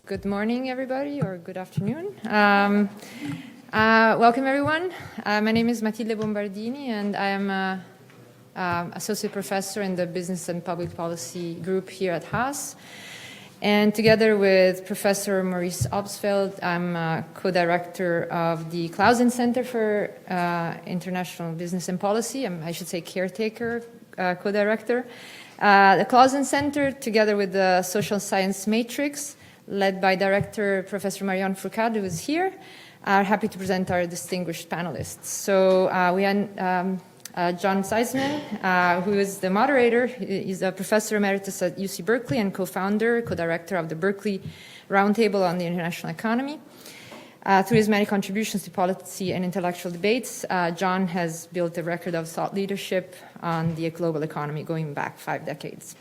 Good morning, everybody, or good afternoon. Welcome, everyone. My name is Matilde Bombardini, and I am Associate Professor in the Business and Public Policy group here at Haas. And together with Professor Maurice Obstfeld, I'm co-director of the Clausen Center for International Business and Policy. I should say caretaker co-director. The Clausen Center, together with the Social Science Matrix, led by Director Professor Mariano-Florentino, who is here, are happy to present our distinguished panelists. So we had John Seisman, who is the moderator. He's a professor emeritus at UC Berkeley and co-founder, co-director of the Berkeley Roundtable on the International Economy. Through his many contributions to policy and intellectual debates, John has built a record of thought leadership on the global economy going back 5 decades.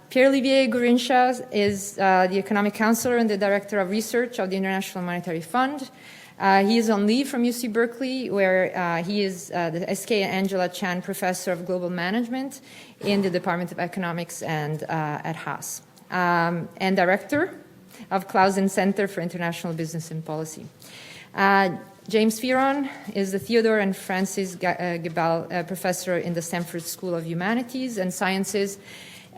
Pierre-Olivier Gourinchas is the economic counselor and the director of research of the International Monetary Fund. He is on leave from UC Berkeley, where he is the S.K. Angela Chan Professor of Global Management in the Department of Economics and at Haas, and director of Clausen Center for International Business and Policy. James Fearon is the Theodore and Francis Gebel Professor in the Stanford School of Humanities and Sciences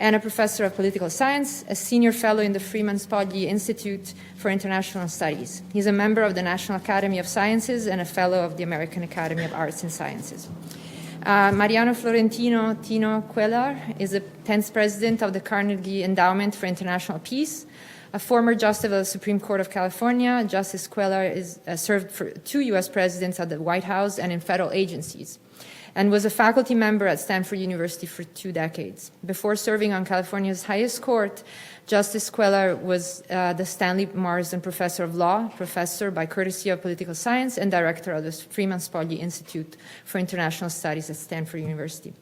and a professor of political science, a senior fellow in the Freeman Spogli Institute for International Studies. He's a member of the National Academy of Sciences and a fellow of the American Academy of Arts and Sciences. Mariano-Florentino Tino Cuéllar is the 10th president of the Carnegie Endowment for International Peace. A former justice of the Supreme Court of California, Justice Cuéllar is served for 2 U.S. presidents at the White House and in federal agencies, and was a faculty member at Stanford University for 2 decades. Before serving on California's highest court, Justice Cuéllar was the Stanley Morrison Professor of Law, professor by courtesy of political science, and director of the Freeman Spogli Institute for International Studies at Stanford University.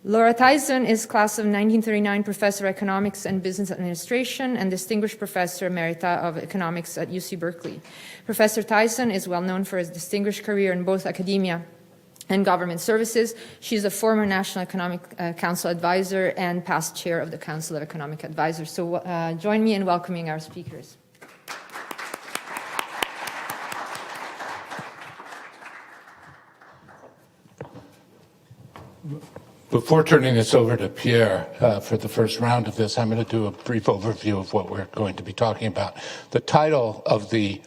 Laura Tyson is class of 1939 professor of economics and business administration and distinguished professor emerita of economics at UC Berkeley. Professor Tyson is well known for his distinguished career in both academia and government services. She's a former National Economic Council advisor and past chair of the Council of Economic Advisors. So join me in welcoming our speakers. Before turning this over to Pierre for the first round of this, I'm going to do a brief overview of what we're going to be talking about. The title of the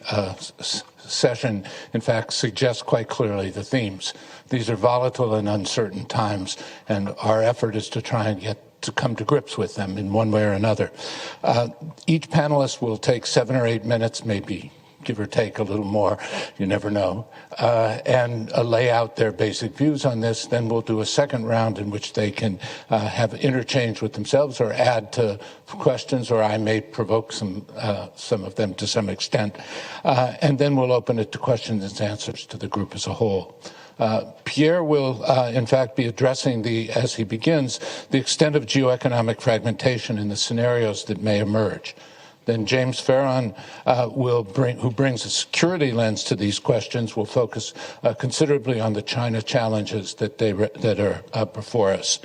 session, in fact, suggests quite clearly the themes. These are volatile and uncertain times, and our effort is to try and get to come to grips with them in one way or another. Each panelist will take 7 or 8 minutes, maybe give or take a little more, you never know, and lay out their basic views on this. Then we'll do a second round in which they can have interchange with themselves or add to questions, or I may provoke some of them to some extent. And then we'll open it to questions and answers to the group as a whole. Pierre will, in fact, be addressing, as he begins, the extent of geoeconomic fragmentation in the scenarios that may emerge. Then James Fearon, who brings a security lens to these questions, will focus considerably on the China challenges that are before us.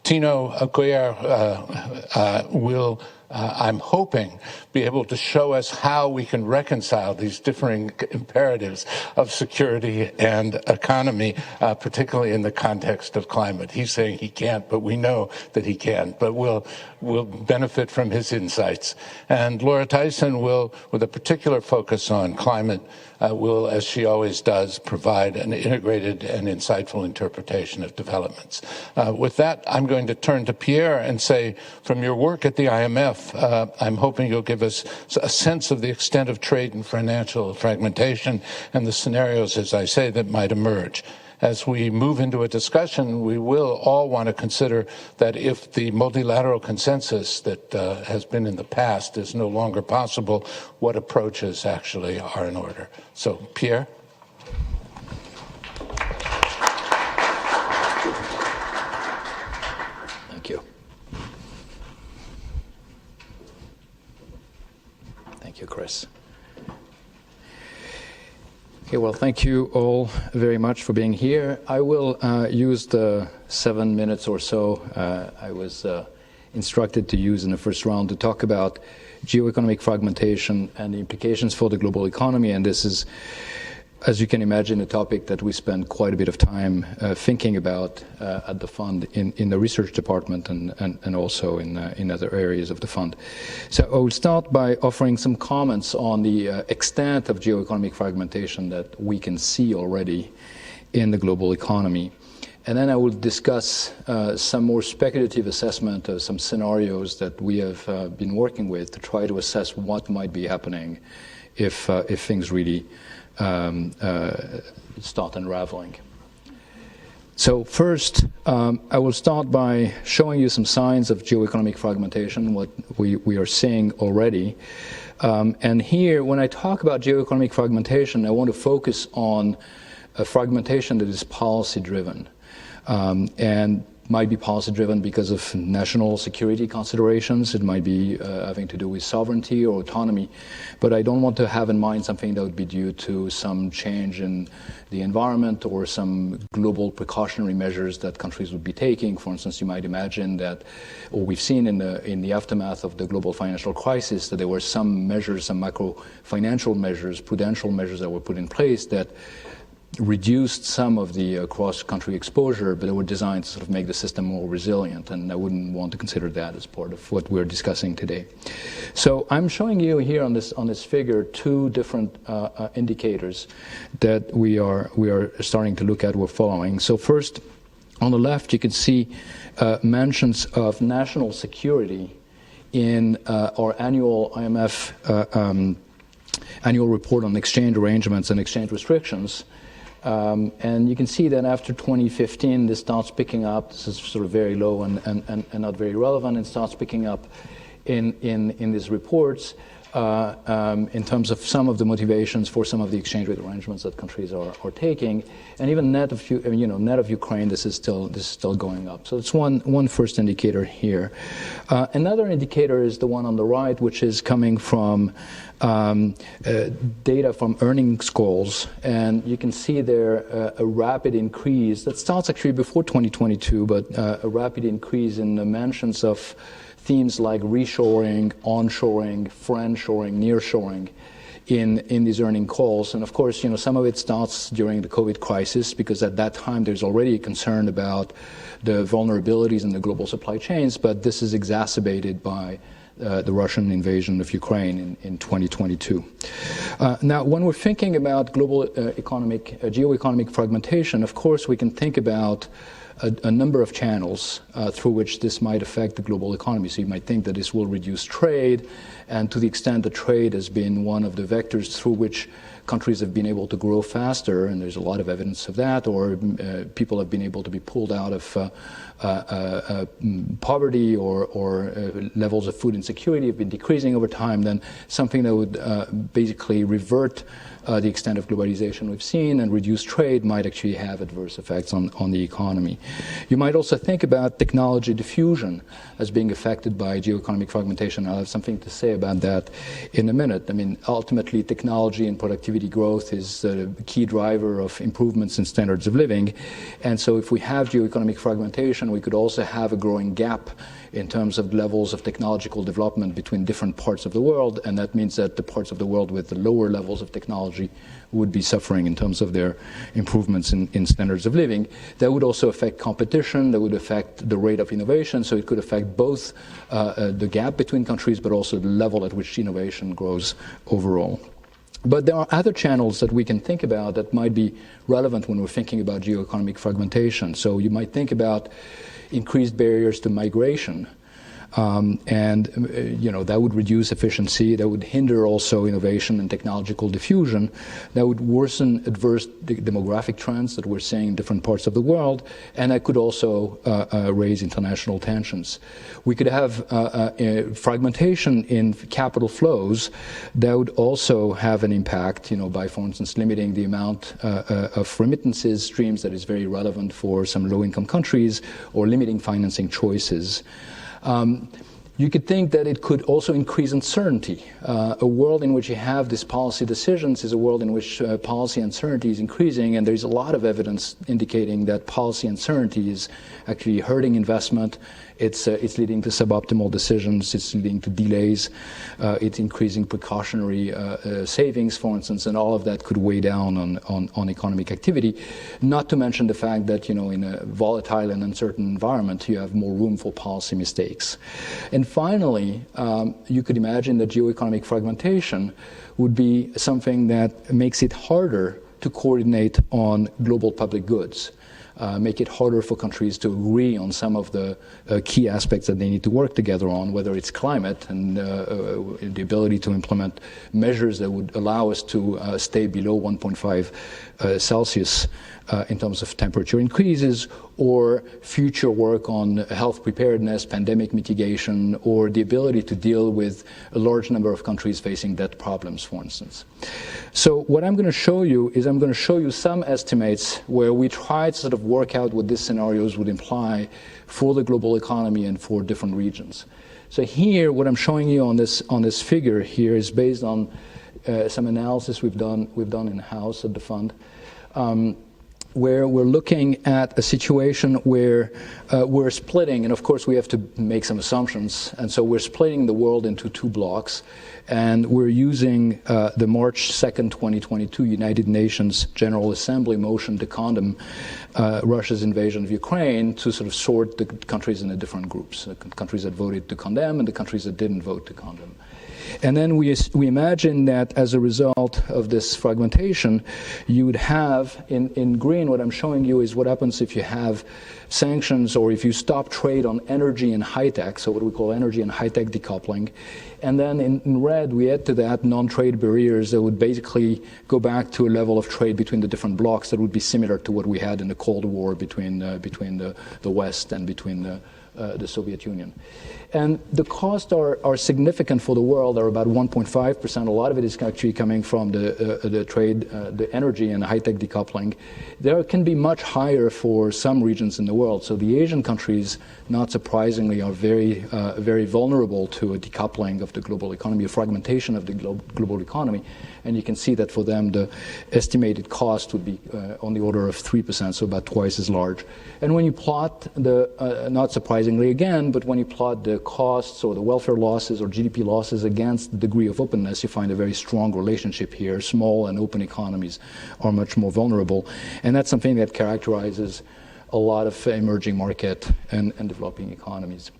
Tino Cuéllar will, I'm hoping, be able to show us how we can reconcile these differing imperatives of security and economy, particularly in the context of climate. He's saying he can't, but we know that he can. But we'll benefit from his insights. And Laura Tyson will, with a particular focus on climate, will, as she always does, provide an integrated and insightful interpretation of developments. With that, I'm going to turn to Pierre and say, from your work at the IMF, I'm hoping you'll give us a sense of the extent of trade and financial fragmentation and the scenarios, as I say, that might emerge. As we move into a discussion, we will all want to consider that if the multilateral consensus that has been in the past is no longer possible, what approaches actually are in order. So, Pierre? Thank you. Thank you, Chris. Okay, well, thank you all very much for being here. I will use the 7 minutes or so I was instructed to use in the first round to talk about geoeconomic fragmentation and the implications for the global economy. And this is, as you can imagine, a topic that we spend quite a bit of time thinking about at the fund in the research department and also in other areas of the fund. So I will start by offering some comments on the extent of geoeconomic fragmentation that we can see already in the global economy. And then I will discuss some more speculative assessment of some scenarios that we have been working with to try to assess what might be happening if things really start unraveling. So first, I will start by showing you some signs of geoeconomic fragmentation, what we are seeing already. And here, when I talk about geoeconomic fragmentation, I want to focus on a fragmentation that is policy-driven. And might be policy-driven because of national security considerations. It might be having to do with sovereignty or autonomy. But I don't want to have in mind something that would be due to some change in the environment or some global precautionary measures that countries would be taking. For instance, you might imagine that, or we've seen in the aftermath of the global financial crisis, that there were some measures, some macro financial measures, prudential measures that were put in place that reduced some of the cross-country exposure, but they were designed to sort of make the system more resilient, and I wouldn't want to consider that as part of what we're discussing today. So I'm showing you here on this figure two different indicators that we are starting to look at, we're following. So first, on the left, you can see mentions of national security in our annual IMF annual report on exchange arrangements and exchange restrictions. And you can see that after 2015, this starts picking up. This is sort of very low and not very relevant. It starts picking up in these reports in terms of some of the motivations for some of the exchange rate arrangements that countries are taking, and even net of Ukraine, this is still going up. So it's one first indicator here. Another indicator is the one on the right, which is coming from data from earnings calls, and you can see there a rapid increase that starts actually before 2022, but a rapid increase in the mentions of themes like reshoring, onshoring, friendshoring, nearshoring in these earning calls. And of course, some of it starts during the COVID crisis, because at that time there's already a concern about the vulnerabilities in the global supply chains, but this is exacerbated by the Russian invasion of Ukraine in 2022. Now, when we're thinking about global geoeconomic fragmentation, of course, we can think about a number of channels through which this might affect the global economy. So you might think that this will reduce trade, and to the extent that trade has been one of the vectors through which countries have been able to grow faster, and there's a lot of evidence of that, or people have been able to be pulled out of poverty, or levels of food insecurity have been decreasing over time, then something that would basically revert the extent of globalization we've seen and reduce trade might actually have adverse effects on the economy. You might also think about technology diffusion as being affected by geoeconomic fragmentation. I'll have something to say about that in a minute. I mean, ultimately, technology and productivity growth is a key driver of improvements in standards of living. And so if we have geoeconomic fragmentation, we could also have a growing gap in terms of levels of technological development between different parts of the world, and that means that the parts of the world with the lower levels of technology would be suffering in terms of their improvements in standards of living. That would also affect competition, that would affect the rate of innovation, so it could affect both the gap between countries, but also the level at which innovation grows overall. But there are other channels that we can think about that might be relevant when we're thinking about geoeconomic fragmentation. So you might think about increased barriers to migration. That would reduce efficiency, that would hinder also innovation and technological diffusion, that would worsen adverse demographic trends that we're seeing in different parts of the world, and that could also raise international tensions. We could have fragmentation in capital flows that would also have an impact, by, for instance, limiting the amount of remittances streams that is very relevant for some low-income countries, or limiting financing choices. You could think that it could also increase uncertainty. A world in which you have these policy decisions is a world in which policy uncertainty is increasing, and there's a lot of evidence indicating that policy uncertainty is actually hurting investment, It's leading to suboptimal decisions. It's leading to delays. It's increasing precautionary savings, for instance, and all of that could weigh down on economic activity. Not to mention the fact that, in a volatile and uncertain environment, you have more room for policy mistakes. And finally, you could imagine that geoeconomic fragmentation would be something that makes it harder to coordinate on global public goods. Make it harder for countries to agree on some of the key aspects that they need to work together on, whether it's climate and the ability to implement measures that would allow us to stay below 1.5 Celsius in terms of temperature increases, or future work on health preparedness, pandemic mitigation, or the ability to deal with a large number of countries facing debt problems, for instance. So what I'm going to show you is I'm going to show you some estimates where we try to sort of work out what these scenarios would imply for the global economy and for different regions. So here, what I'm showing you on this figure here is based on some analysis we've done in-house at the fund. Where we're looking at a situation where we're splitting, and of course we have to make some assumptions, and so we're splitting the world into two blocks, and we're using the March 2nd, 2022 United Nations General Assembly motion to condemn Russia's invasion of Ukraine to sort of sort the countries into different groups, the countries that voted to condemn and the countries that didn't vote to condemn. And then we imagine that as a result of this fragmentation, you would have, in green, what I'm showing you is what happens if you have sanctions or if you stop trade on energy and high-tech, so what we call energy and high-tech decoupling. And then in red, we add to that non-trade barriers that would basically go back to a level of trade between the different blocks that would be similar to what we had in the Cold War between the West and between the Soviet Union. And the costs are significant for the world. They're about 1.5%. A lot of it is actually coming from the trade, the energy and high-tech decoupling. There can be much higher for some regions in the world. So the Asian countries, not surprisingly, are very vulnerable to a decoupling of the global economy, a fragmentation of the global economy. And you can see that for them, the estimated cost would be on the order of 3%, so about twice as large. And when you plot not surprisingly again, but when you plot the costs or the welfare losses or GDP losses against the degree of openness, you find a very strong relationship here. Small and open economies are much more vulnerable. And that's something that characterizes a lot of emerging market and developing economies.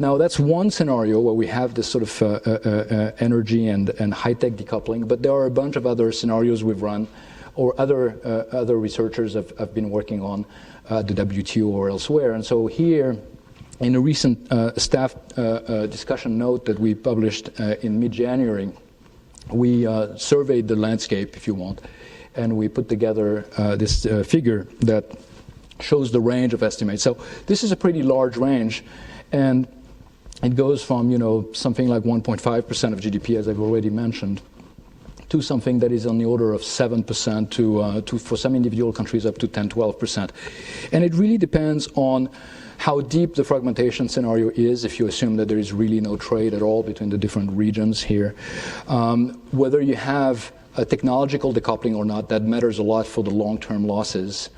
Now, that's one scenario where we have this sort of energy and high-tech decoupling, but there are a bunch of other scenarios we've run or other researchers have been working on the WTO or elsewhere. And so here, in a recent staff discussion note that we published in mid-January, we surveyed the landscape, if you want, and we put together this figure that shows the range of estimates. So this is a pretty large range, and it goes from, something like 1.5% of GDP, as I've already mentioned, to something that is on the order of 7% to for some individual countries up to 10, 12%. And it really depends on how deep the fragmentation scenario is, if you assume that there is really no trade at all between the different regions here. Whether you have a technological decoupling or not, that matters a lot for the long-term losses.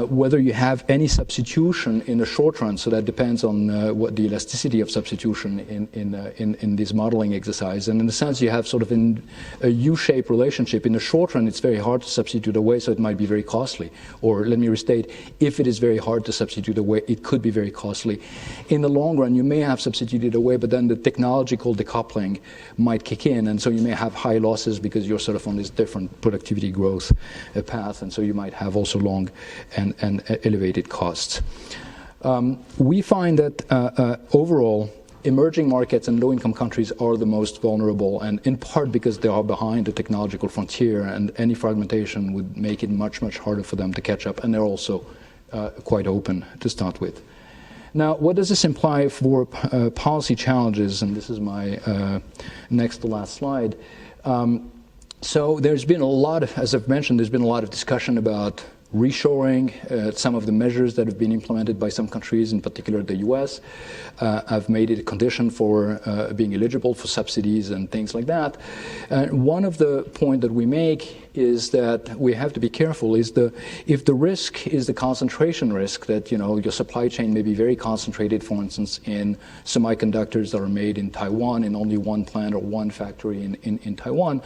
Whether you have any substitution in the short run, so that depends on what the elasticity of substitution in this modeling exercise. And in a sense, you have sort of a U-shaped relationship. In the short run, it's very hard to substitute away, so it might be very costly. Or let me restate, if it is very hard to substitute away, it could be very costly. In the long run, you may have substituted away, but then the technological decoupling might kick in, and so you may have high losses because you're sort of on this different productivity growth path, and so you might have also long and elevated costs. We find that overall, emerging markets and low-income countries are the most vulnerable, and in part because they are behind the technological frontier, and any fragmentation would make it much, much harder for them to catch up, and they're also quite open to start with. Now, what does this imply for policy challenges? And this is my next to last slide. So there's been a lot of, as I've mentioned, there's been a lot of discussion about reshoring, some of the measures that have been implemented by some countries, in particular the US, have made it a condition for being eligible for subsidies and things like that. One of the points that we make is that we have to be careful is if the risk is the concentration risk, that your supply chain may be very concentrated, for instance, in semiconductors that are made in Taiwan in only one plant or one factory in Taiwan,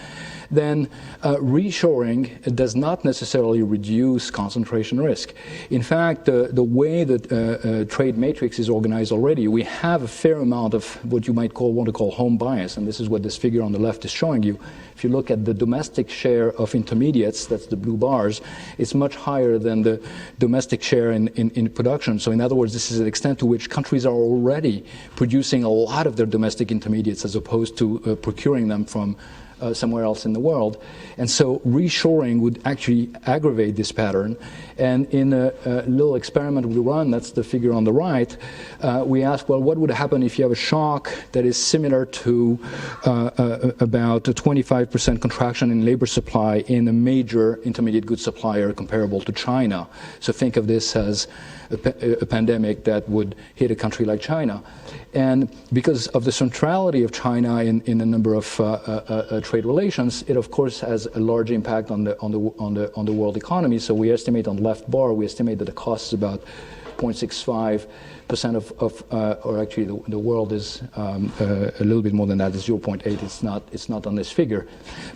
then reshoring does not necessarily reduce concentration risk. In fact, the way that trade matrix is organized already, we have a fair amount of what you might want to call home bias, and this is what this figure on the left is showing you. If you look at the domestic share of intermediates, that's the blue bars, it's much higher than the domestic share in production. So in other words, this is an extent to which countries are already producing a lot of their domestic intermediates as opposed to procuring them from somewhere else in the world. And so reshoring would actually aggravate this pattern. And in a little experiment we run, that's the figure on the right, we ask, well, what would happen if you have a shock that is similar to about a 25% contraction in labor supply in a major intermediate goods supplier comparable to China? So think of this as a pandemic that would hit a country like China. And because of the centrality of China in a number of trade relations, it of course has a large impact on the world economy. So we estimate on the left bar, we estimate that the cost is about 0.65% or actually the world is a little bit more than that, it's 0.8, it's not on this figure.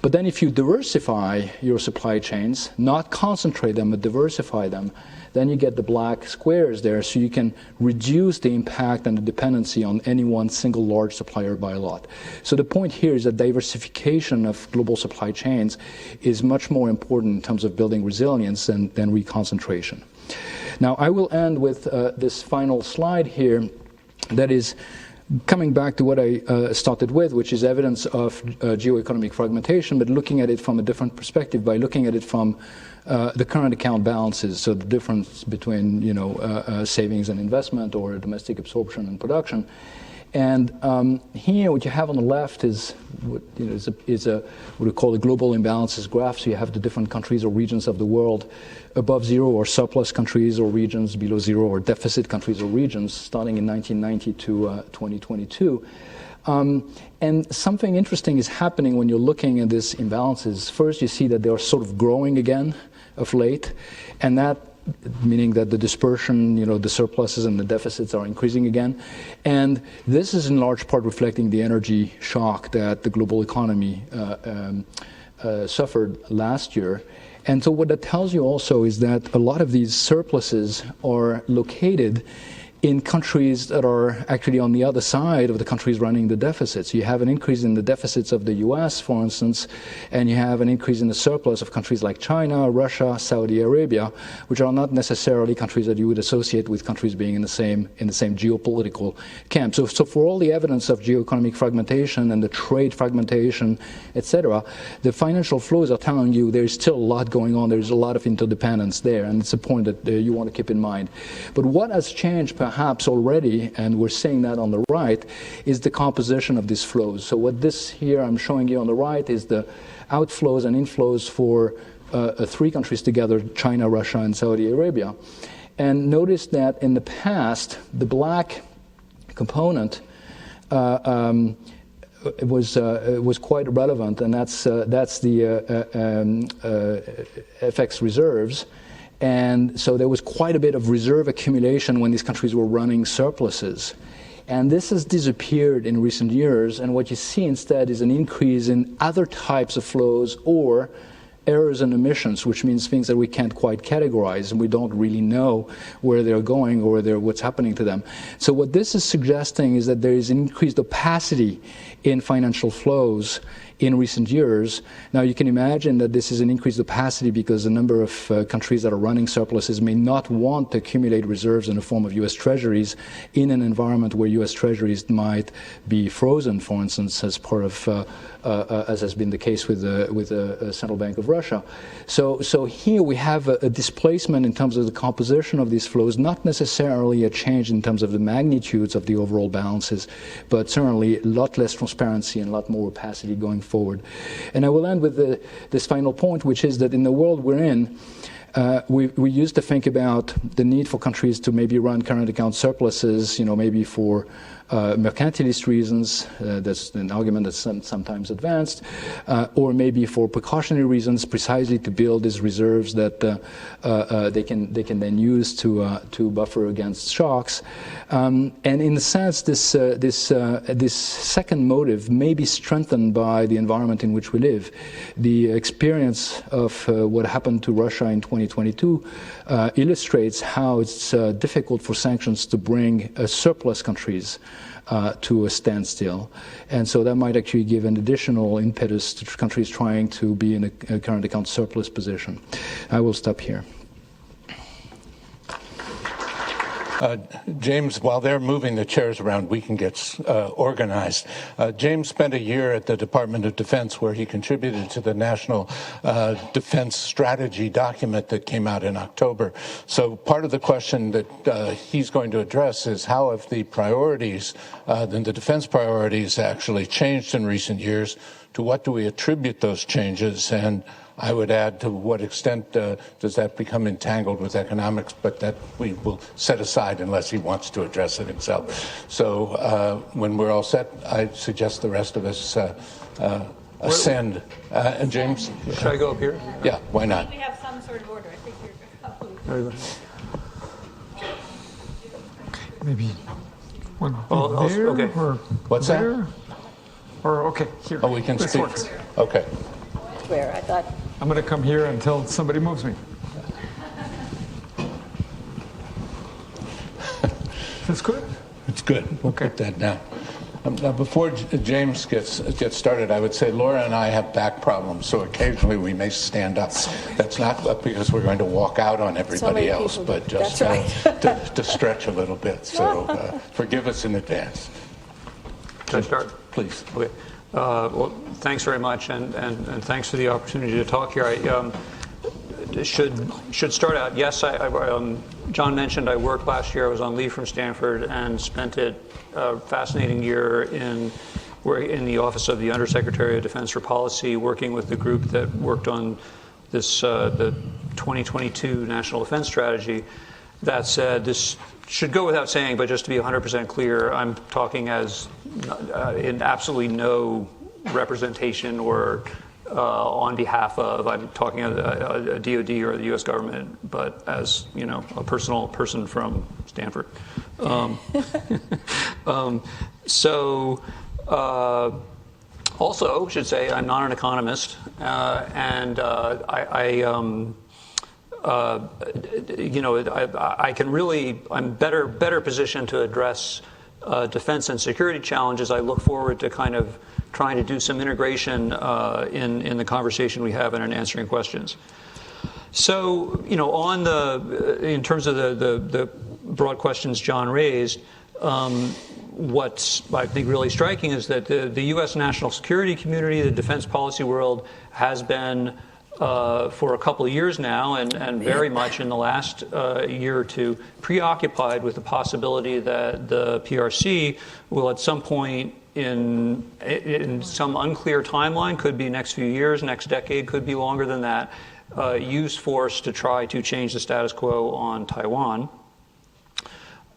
But then if you diversify your supply chains, not concentrate them, but diversify them, then you get the black squares there, so you can reduce the impact and the dependency on any one single large supplier by a lot. So the point here is that diversification of global supply chains is much more important in terms of building resilience than reconcentration. Now, I will end with this final slide here that is coming back to what I started with, which is evidence of geoeconomic fragmentation, but looking at it from a different perspective by looking at it from the current account balances, so the difference between savings and investment or domestic absorption and production. And here, what you have on the left is what we call a global imbalances graph. So you have the different countries or regions of the world above zero or surplus countries or regions, below zero or deficit countries or regions, starting in 1990 to 2022. And something interesting is happening when you're looking at these imbalances. First, you see that they are sort of growing again of late, and that meaning that the dispersion, the surpluses and the deficits are increasing again. And this is in large part reflecting the energy shock that the global economy suffered last year. And so what that tells you also is that a lot of these surpluses are located in countries that are actually on the other side of the countries running the deficits. You have an increase in the deficits of the US, for instance, and you have an increase in the surplus of countries like China, Russia, Saudi Arabia, which are not necessarily countries that you would associate with countries being in the same geopolitical camp. So for all the evidence of geoeconomic fragmentation and the trade fragmentation, etc., the financial flows are telling you there is still a lot going on. There is a lot of interdependence there, and it's a point that you want to keep in mind. But what has changed perhaps already, and we're seeing that on the right, is the composition of these flows. So what this here I'm showing you on the right is the outflows and inflows for three countries together, China, Russia, and Saudi Arabia. And notice that in the past, the black component was quite relevant, and that's the FX reserves. And so there was quite a bit of reserve accumulation when these countries were running surpluses. And this has disappeared in recent years, and what you see instead is an increase in other types of flows or errors and omissions, which means things that we can't quite categorize, and we don't really know where they're going or what's happening to them. So what this is suggesting is that there is an increased opacity in financial flows in recent years. Now, you can imagine that this is an increased opacity because a number of countries that are running surpluses may not want to accumulate reserves in the form of U.S. treasuries in an environment where U.S. treasuries might be frozen, for instance, as part of as has been the case with the Central Bank of Russia. So here we have a displacement in terms of the composition of these flows, not necessarily a change in terms of the magnitudes of the overall balances, but certainly a lot less transparency and a lot more opacity going forward. And I will end with this final point, which is that in the world we're in, we used to think about the need for countries to maybe run current account surpluses, maybe for mercantilist reasons, that's an argument that's sometimes advanced, or maybe for precautionary reasons, precisely to build these reserves that they can then use to buffer against shocks. And in a sense, this second motive may be strengthened by the environment in which we live. The experience of what happened to Russia in 2022 illustrates how it's difficult for sanctions to bring surplus countries to a standstill. And so that might actually give an additional impetus to countries trying to be in a current account surplus position. I will stop here. James, while they're moving the chairs around, we can get organized. James spent a year at the Department of Defense where he contributed to the National Defense Strategy document that came out in October. So part of the question that he's going to address is how have the priorities, the defense priorities, actually changed in recent years? To what do we attribute those changes? And I would add, to what extent does that become entangled with economics, but that we will set aside unless he wants to address it himself. So when we're all set, I suggest the rest of us ascend. And James? Should I go up here? Yeah, why not? We have some sort of order. I think you're Maybe one Oh, there okay. or What's there? that? Or okay, here. Oh, we can this speak. Works. Okay. Where I thought. I'm going to come here until somebody moves me. That's good. It's good. We'll Okay. put that down. Now, before James gets started, I would say Laura and I have back problems, so occasionally we may stand up. That's not because we're going to walk out on everybody else, people. but just That's right. to stretch a little bit. So forgive us in advance. Should I start? Please. Okay. Well, thanks very much, and thanks for the opportunity to talk here. I should start out. Yes, John mentioned I worked last year. I was on leave from Stanford and spent a fascinating year in the office of the Undersecretary of Defense for Policy, working with the group that worked on this the 2022 National Defense Strategy. That said, this should go without saying, but just to be 100% clear, I'm talking as in absolutely no representation or on behalf of, I'm talking as a DOD or the U.S. government, but as, a personal person from Stanford. Also, should say, I'm not an economist, and I can really, I'm better positioned to address defense and security challenges. I look forward to kind of trying to do some integration in the conversation we have and in answering questions. So, in terms of the broad questions John raised, what's I think really striking is that the U.S. national security community, the defense policy world, has been for a couple of years now, and very much in the last year or two, preoccupied with the possibility that the PRC will at some point in some unclear timeline, could be next few years, next decade, could be longer than that, use force to try to change the status quo on Taiwan.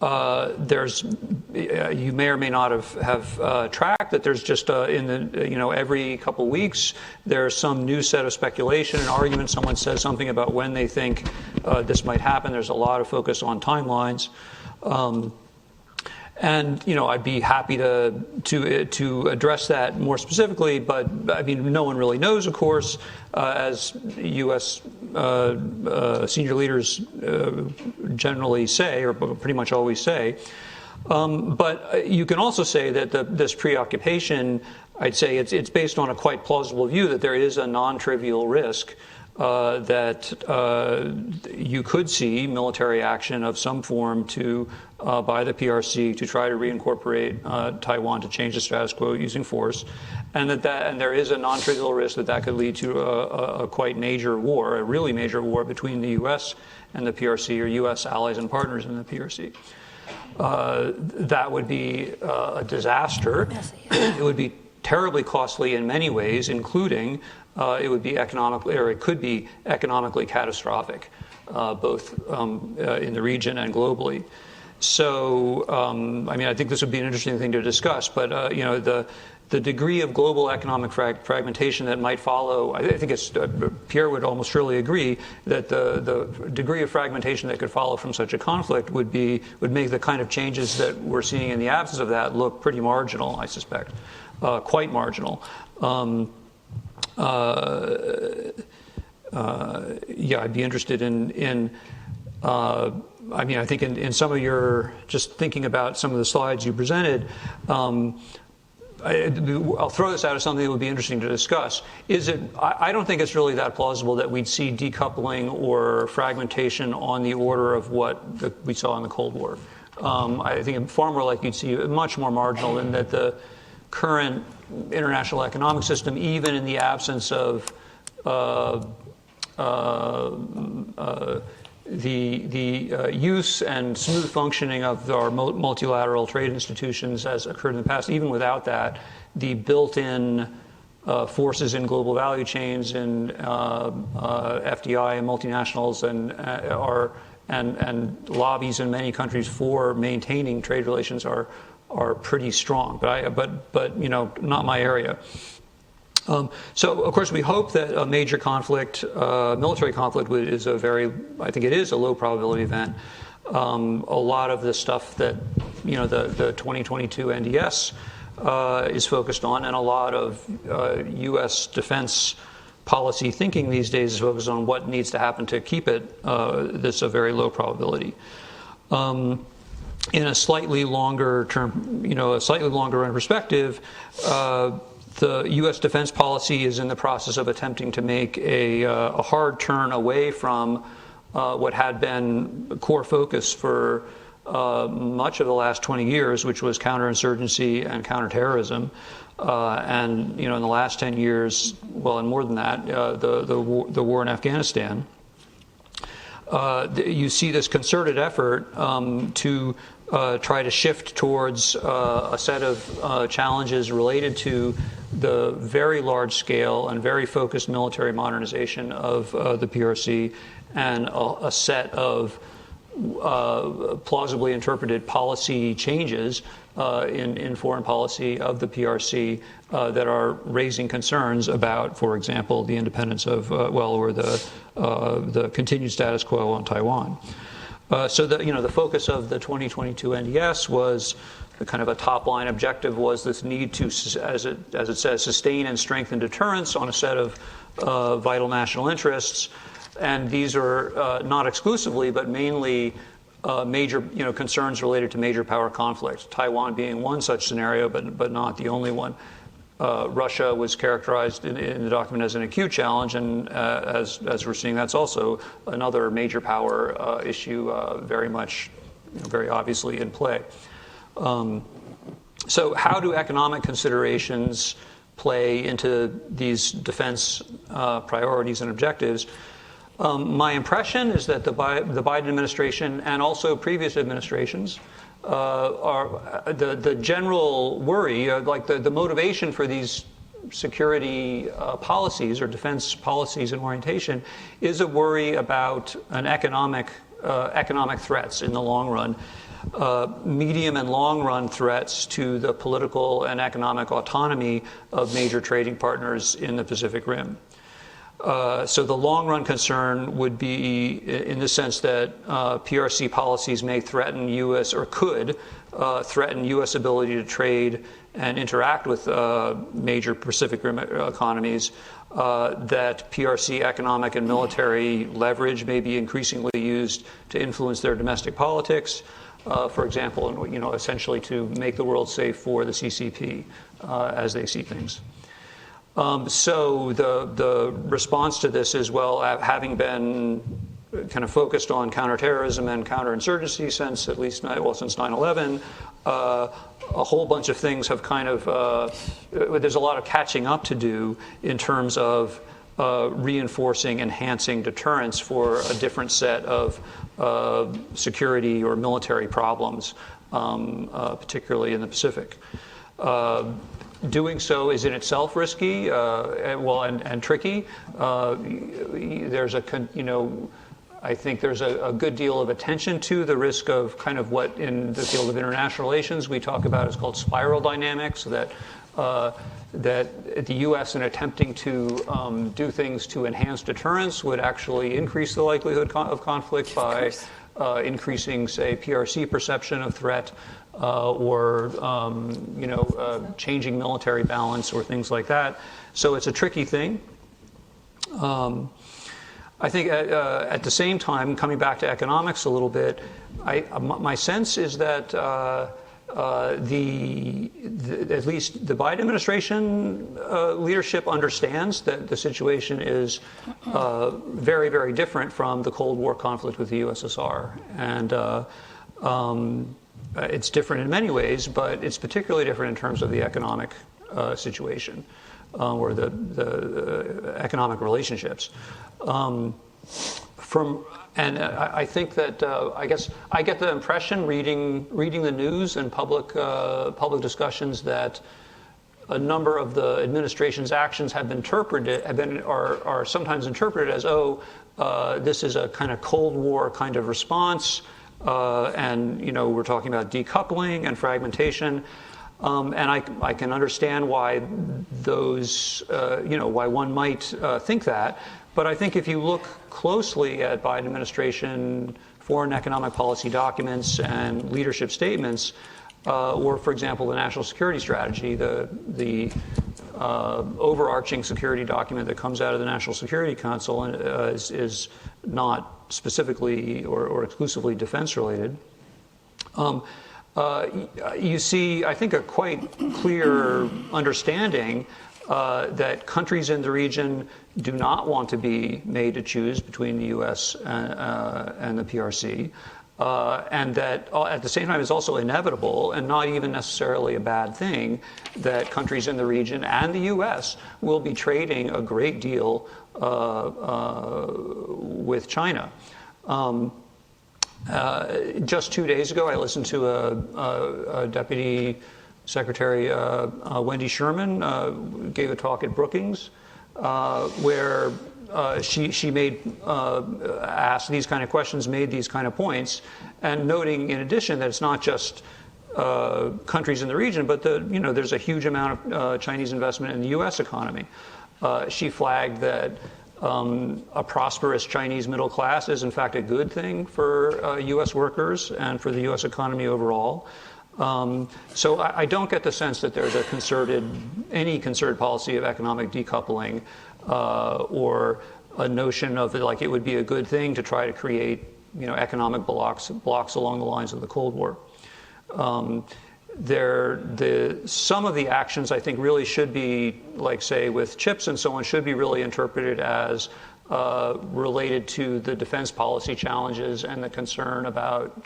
You may or may not have tracked that there's just every couple of weeks there's some new set of speculation and argument. Someone says something about when they think this might happen. There's a lot of focus on timelines. And I'd be happy to address that more specifically, but I mean, no one really knows, of course, as U.S. Senior leaders generally say, or pretty much always say. But you can also say that this preoccupation, I'd say it's based on a quite plausible view that there is a non-trivial risk that you could see military action of some form by the PRC to try to reincorporate Taiwan to change the status quo using force, and and there is a non-trivial risk that could lead to a quite major war, a really major war between the U.S. and the PRC, or U.S. allies and partners in the PRC. That would be a disaster. It would be terribly costly in many ways, including it would be economically, or it could be economically catastrophic, both in the region and globally. So, I mean, I think this would be an interesting thing to discuss, but, you know, the degree of global economic fragmentation that might follow, I think it's, Pierre would almost surely agree that the degree of fragmentation that could follow from such a conflict would make the kind of changes that we're seeing in the absence of that look pretty marginal, I suspect, quite marginal. Yeah, I'd be interested in I mean, I think in some of your, just thinking about some of the slides you presented, I'll throw this out as something that would be interesting to discuss. I don't think it's really that plausible that we'd see decoupling or fragmentation on the order of what we saw in the Cold War. I think it's far more like you'd see much more marginal than that the current international economic system, even in the absence of the use and smooth functioning of our multilateral trade institutions as occurred in the past, even without that, the built-in forces in global value chains and FDI and multinationals and lobbies in many countries for maintaining trade relations are pretty strong. But you know, not my area. So, of course, we hope that a major conflict, military conflict, is I think it is a low probability event. A lot of the stuff that, you know, the 2022 NDS is focused on, and a lot of U.S. defense policy thinking these days is focused on what needs to happen to keep it this a very low probability. In a slightly longer term, you know, a slightly longer run perspective, the U.S. defense policy is in the process of attempting to make a hard turn away from what had been a core focus for much of the last 20 years, which was counterinsurgency and counterterrorism. And, you know, in the last 10 years, well, and more than that, the war in Afghanistan. You see this concerted effort to try to shift towards a set of challenges related to the very large scale and very focused military modernization of the PRC, and a set of plausibly interpreted policy changes in foreign policy of the PRC that are raising concerns about, for example, the independence of, or the continued status quo on Taiwan. So the focus of the 2022 NDS was the kind of a top-line objective was this need to, as it says, sustain and strengthen deterrence on a set of vital national interests, and these are not exclusively, but mainly major, concerns related to major power conflicts. Taiwan being one such scenario, but not the only one. Russia was characterized in the document as an acute challenge, and as we're seeing, that's also another major power issue, very much, very obviously in play. So how do economic considerations play into these defense priorities and objectives? My impression is that the Biden administration and also previous administrations are the general worry, like the motivation for these security policies or defense policies and orientation is a worry about an economic threats in the long run, medium and long run threats to the political and economic autonomy of major trading partners in the Pacific Rim. So the long-run concern would be in the sense that PRC policies may threaten U.S. or could threaten U.S. ability to trade and interact with major Pacific Rim economies, that PRC economic and military leverage may be increasingly used to influence their domestic politics, for example, essentially to make the world safe for the CCP as they see things. So the response to this is, well, having been kind of focused on counterterrorism and counterinsurgency since at least, since 9/11, a whole bunch of things have kind of, there's a lot of catching up to do in terms of reinforcing, enhancing deterrence for a different set of security or military problems, particularly in the Pacific. Doing so is in itself risky, and tricky. There's I think there's a good deal of attention to the risk of kind of what in the field of international relations we talk about is called spiral dynamics, that the U.S. in attempting to do things to enhance deterrence would actually increase the likelihood of conflict by increasing, say, PRC perception of threat, or changing military balance or things like that. So it's a tricky thing. I think at the same time, coming back to economics a little bit, my sense is that at least the Biden administration leadership understands that the situation is very, very different from the Cold War conflict with the USSR. And it's different in many ways, but it's particularly different in terms of the economic situation or the economic relationships. I think that I guess I get the impression reading the news and public discussions that a number of the administration's actions are sometimes interpreted as this is a kind of Cold War kind of response, and we're talking about decoupling and fragmentation. And I can understand why those, why one might think that. But I think if you look closely at Biden administration foreign economic policy documents and leadership statements, or, for example, the national security strategy, the overarching security document that comes out of the National Security Council is not specifically or exclusively defense-related. You see, I think, a quite clear understanding that countries in the region do not want to be made to choose between the U.S. and the PRC, and that at the same time it's also inevitable and not even necessarily a bad thing that countries in the region and the U.S. will be trading a great deal with China. Just 2 days ago, I listened to a Deputy Secretary, Wendy Sherman, gave a talk at Brookings, where she made asked these kind of questions, made these kind of points, and noting in addition that it's not just countries in the region, but there's a huge amount of Chinese investment in the U.S. economy. She flagged that a prosperous Chinese middle class is in fact a good thing for U.S. workers and for the U.S. economy overall. So I don't get the sense that there's any concerted policy of economic decoupling, or a notion of like it would be a good thing to try to create economic blocks along the lines of the Cold War. Some of the actions I think really should be, like say with chips and so on, should be really interpreted as related to the defense policy challenges and the concern about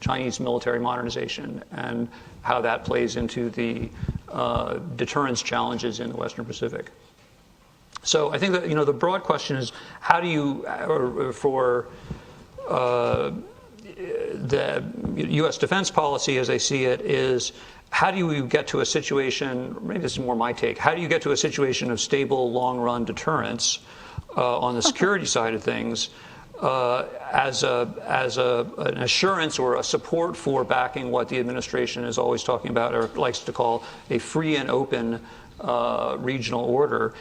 Chinese military modernization and how that plays into the deterrence challenges in the Western Pacific. So I think that the broad question is how do you, for the U.S. defense policy, as I see it, is how do you get to a situation, maybe this is more my take, how do you get to a situation of stable, long-run deterrence on the security side of things as an assurance or a support for backing what the administration is always talking about or likes to call a free and open regional order,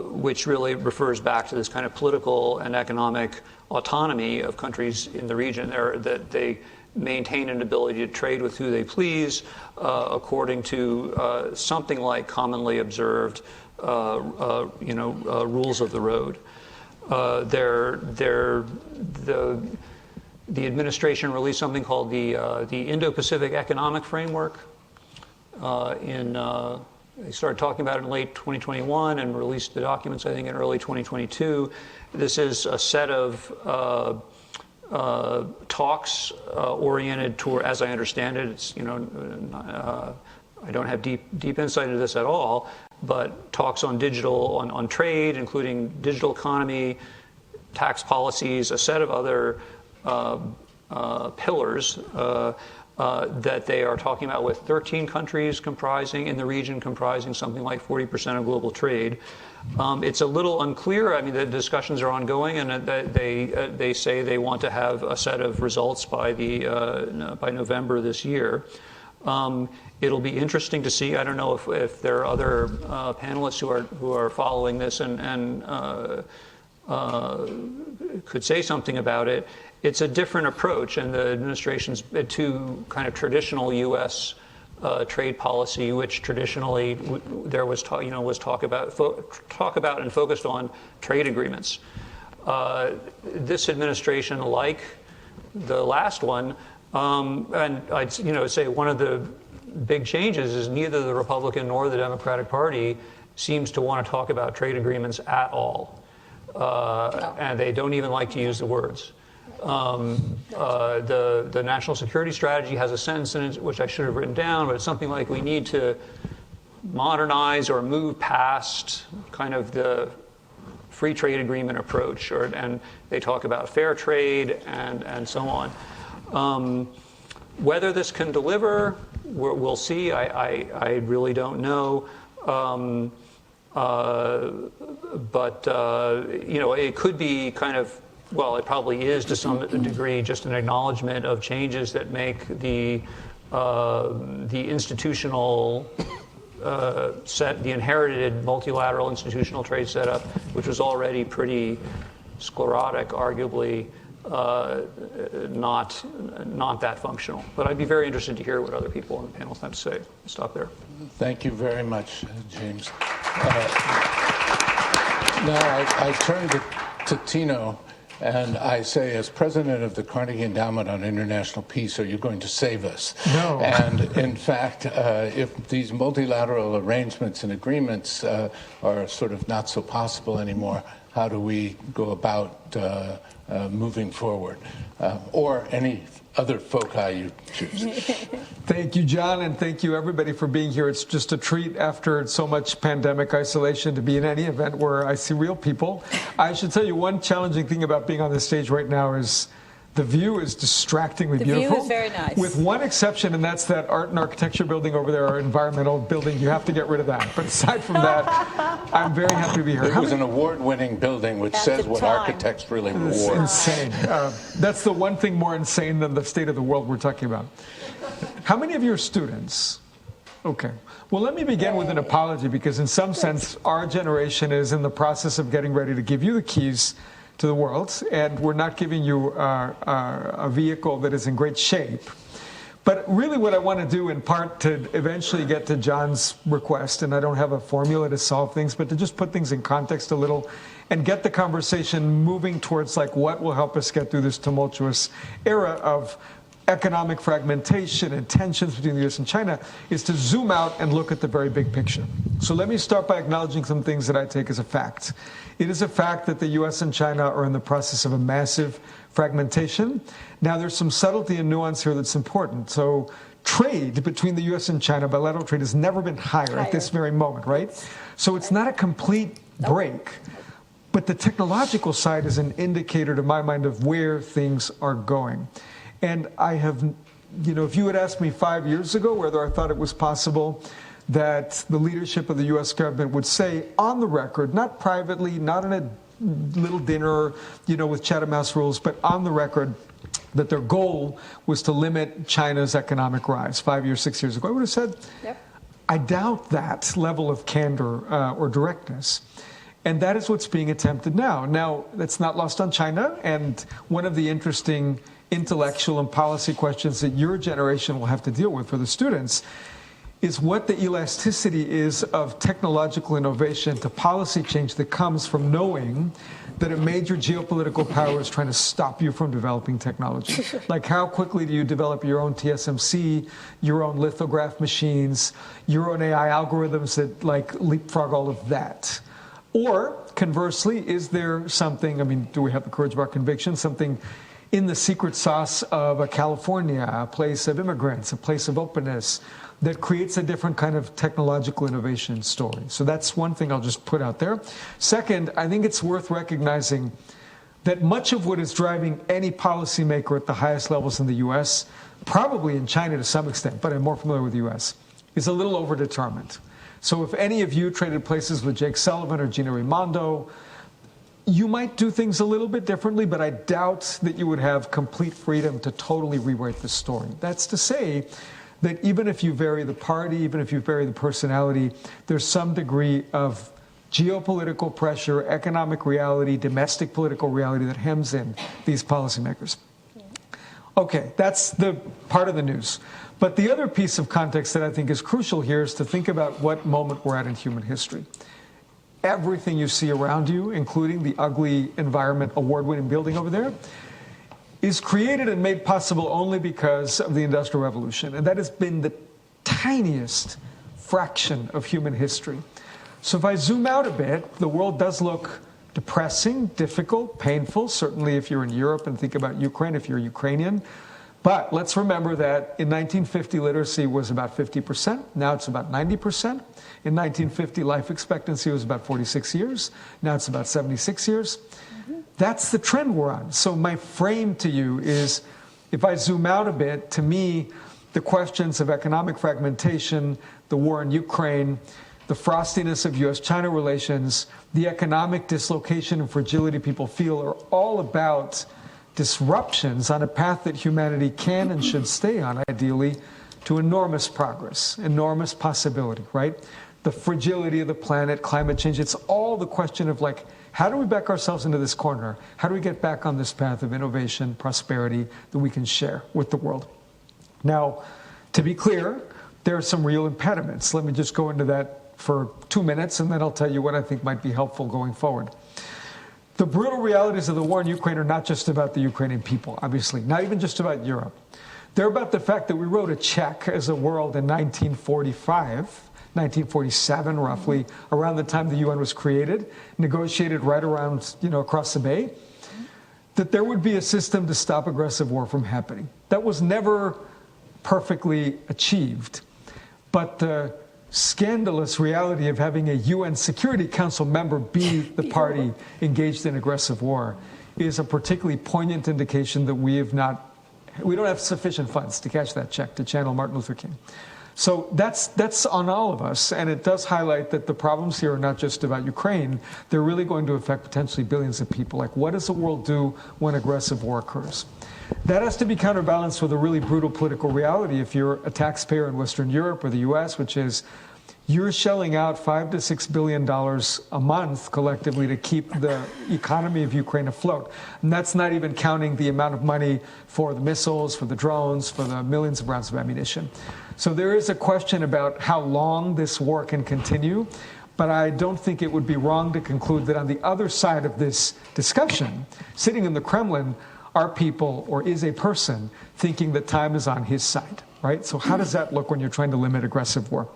which really refers back to this kind of political and economic autonomy of countries in the region, that they maintain an ability to trade with who they please, according to something like commonly observed, rules of the road. The administration released something called the Indo-Pacific Economic Framework. They started talking about it in late 2021 and released the documents, I think, in early 2022. This is a set of talks oriented toward, as I understand it, it's I don't have deep insight into this at all, but talks on on trade, including digital economy, tax policies, a set of other pillars that they are talking about with 13 countries in the region comprising something like 40% of global trade. It's a little unclear. I mean, the discussions are ongoing, and they say they want to have a set of results by November this year. It'll be interesting to see. I don't know if there are other panelists who are following this and could say something about it. It's a different approach, and the administration's to kind of traditional U.S. Trade policy, which traditionally there was talk about and focused on trade agreements. This administration, like the last one, and I'd say one of the big changes is neither the Republican nor the Democratic Party seems to want to talk about trade agreements at all, and they don't even like to use the words. The national security strategy has a sentence in it, which I should have written down, but it's something like we need to modernize or move past kind of the free trade agreement approach, and they talk about fair trade and so on. Whether this can deliver, we'll see. I really don't know. But it could be kind of, well, it probably is to some degree just an acknowledgement of changes that make the institutional the inherited multilateral institutional trade setup, which was already pretty sclerotic, arguably not that functional. But I'd be very interested to hear what other people on the panel have to say. I'll stop there. Thank you very much, James. Now I turn to Tino, and I say, as president of the Carnegie Endowment on International Peace, are you going to save us? No. And in fact, if these multilateral arrangements and agreements are sort of not so possible anymore, how do we go about moving forward? Or any other foci you choose. Thank you, John, and thank you, everybody, for being here. It's just a treat after so much pandemic isolation to be in any event where I see real people. I should tell you one challenging thing about being on this stage right now is the view is distractingly beautiful. The view is very nice. With one exception, and that's that art and architecture building over there, our environmental building. You have to get rid of that. But aside from that, I'm very happy to be here. It was an award-winning building, which says what architects really It's reward. insane. That's the one thing more insane than the state of the world we're talking about. How many of you are students? Okay. Well, let me begin with an apology, because in some sense, our generation is in the process of getting ready to give you the keys to the world, and we're not giving you a vehicle that is in great shape. But really what I want to do, in part to eventually get to John's request, and I don't have a formula to solve things, but to just put things in context a little and get the conversation moving towards like what will help us get through this tumultuous era of economic fragmentation and tensions between the U.S. and China, is to zoom out and look at the very big picture. So let me start by acknowledging some things that I take as a fact. It is a fact that the U.S. and China are in the process of a massive fragmentation. Now, there's some subtlety and nuance here that's important. So trade between the U.S. and China, bilateral trade, has never been higher at this very moment, right? So it's not a complete break. But the technological side is an indicator, to my mind, of where things are going. And I have, if you had asked me 5 years ago whether I thought it was possible that the leadership of the U.S. government would say on the record, not privately, not in a little dinner, with Chatham House rules, but on the record, that their goal was to limit China's economic rise 5 years, 6 years ago, I would have said, yep. I doubt that level of candor or directness. And that is what's being attempted now. Now, that's not lost on China. And one of the interesting intellectual and policy questions that your generation will have to deal with for the students is what the elasticity is of technological innovation to policy change that comes from knowing that a major geopolitical power is trying to stop you from developing technology. Like, how quickly do you develop your own TSMC, your own lithograph machines, your own AI algorithms that leapfrog all of that? Or conversely, is there something, do we have the courage of our conviction, something in the secret sauce of a California, a place of immigrants, a place of openness, that creates a different kind of technological innovation story? So that's one thing I'll just put out there. Second, I think it's worth recognizing that much of what is driving any policymaker at the highest levels in the U.S., probably in China to some extent, but I'm more familiar with the U.S., is a little overdetermined. So if any of you traded places with Jake Sullivan or Gina Raimondo, you might do things a little bit differently, but I doubt that you would have complete freedom to totally rewrite the story. That's to say that even if you vary the party, even if you vary the personality, there's some degree of geopolitical pressure, economic reality, domestic political reality that hems in these policymakers. Okay, that's the part of the news. But the other piece of context that I think is crucial here is to think about what moment we're at in human history. Everything you see around you, including the ugly environment award-winning building over there, is created and made possible only because of the Industrial Revolution. And that has been the tiniest fraction of human history. So if I zoom out a bit, the world does look depressing, difficult, painful, certainly if you're in Europe and think about Ukraine, if you're Ukrainian. But let's remember that in 1950, literacy was about 50%. Now it's about 90%. In 1950, life expectancy was about 46 years. Now it's about 76 years. That's the trend we're on. So my frame to you is, if I zoom out a bit, to me, the questions of economic fragmentation, the war in Ukraine, the frostiness of U.S.-China relations, the economic dislocation and fragility people feel are all about disruptions on a path that humanity can and should stay on, ideally, to enormous progress, enormous possibility, right? The fragility of the planet, climate change, it's all the question of, like, how do we back ourselves into this corner? How do we get back on this path of innovation, prosperity that we can share with the world? Now, to be clear, there are some real impediments. Let me just go into that for 2 minutes, and then I'll tell you what I think might be helpful going forward. The brutal realities of the war in Ukraine are not just about the Ukrainian people, obviously, not even just about Europe. They're about the fact that we wrote a check as a world in 1945, 1947 roughly, around the time the UN was created, negotiated right around, across the bay, that there would be a system to stop aggressive war from happening. That was never perfectly achieved, but the scandalous reality of having a UN Security Council member be the party engaged in aggressive war is a particularly poignant indication that we don't have sufficient funds to cash that check, to channel Martin Luther King. So that's on all of us, and it does highlight that the problems here are not just about Ukraine. They're really going to affect potentially billions of people. Like, what does the world do when aggressive war occurs? That has to be counterbalanced with a really brutal political reality if you're a taxpayer in Western Europe or the US, which is you're shelling out $5 to $6 billion a month collectively to keep the economy of Ukraine afloat. And that's not even counting the amount of money for the missiles, for the drones, for the millions of rounds of ammunition. So there is a question about how long this war can continue. But I don't think it would be wrong to conclude that on the other side of this discussion, sitting in the Kremlin, are people, or is a person, thinking that time is on his side, right? So how does that look when you're trying to limit aggressive war?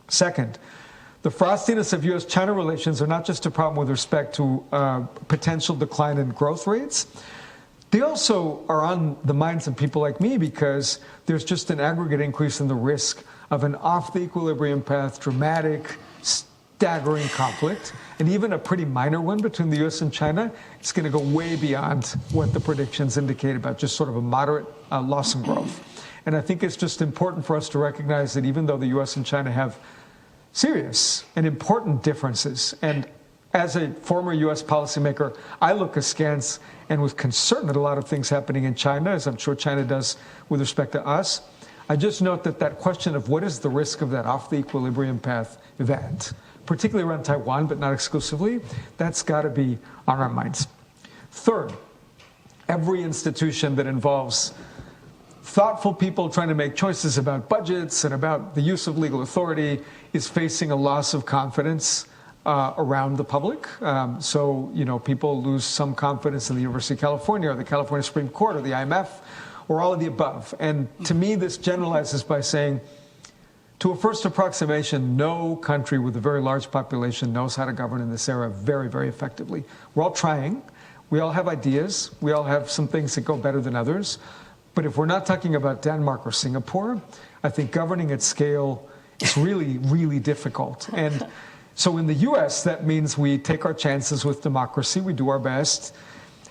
Second, the frostiness of U.S.-China relations are not just a problem with respect to potential decline in growth rates. They also are on the minds of people like me because there's just an aggregate increase in the risk of an off-the-equilibrium path, dramatic, staggering conflict, and even a pretty minor one between the U.S. and China. It's going to go way beyond what the predictions indicate about just sort of a moderate loss in growth. And I think it's just important for us to recognize that even though the U.S. and China have serious and important differences, and as a former U.S. policymaker, I look askance and with concern at a lot of things happening in China, as I'm sure China does with respect to us. I just note that question of what is the risk of that off-the-equilibrium path event, particularly around Taiwan, but not exclusively, that's got to be on our minds. Third, every institution that involves thoughtful people trying to make choices about budgets and about the use of legal authority is facing a loss of confidence around the public. So, people lose some confidence in the University of California or the California Supreme Court or the IMF or all of the above. And to me, this generalizes by saying, to a first approximation, no country with a very large population knows how to govern in this era very, very effectively. We're all trying. We all have ideas. We all have some things that go better than others. But if we're not talking about Denmark or Singapore, I think governing at scale is really, really difficult. And so in the U.S., that means we take our chances with democracy. We do our best.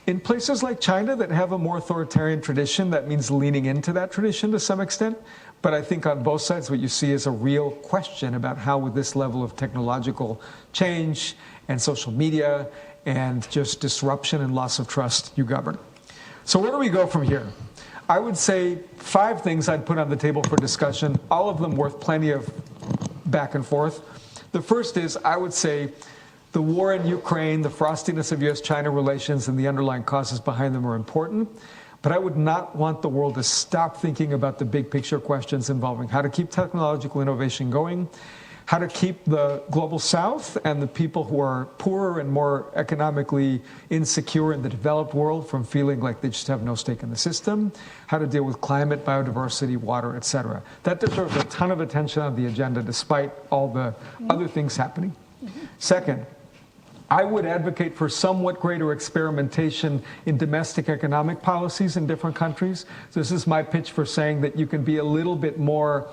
in places like China that have a more authoritarian tradition, that means leaning into that tradition to some extent. But I think on both sides, what you see is a real question about how with this level of technological change and social media and just disruption and loss of trust, you govern. So where do we go from here? I would say 5 things I'd put on the table for discussion, all of them worth plenty of back and forth. The first is, I would say, the war in Ukraine, the frostiness of U.S.-China relations, and the underlying causes behind them are important. But I would not want the world to stop thinking about the big picture questions involving how to keep technological innovation going, how to keep the global south and the people who are poorer and more economically insecure in the developed world from feeling like they just have no stake in the system, how to deal with climate, biodiversity, water, et cetera. That deserves a ton of attention on the agenda despite all the other things happening. Second, I would advocate for somewhat greater experimentation in domestic economic policies in different countries. So this is my pitch for saying that you can be a little bit more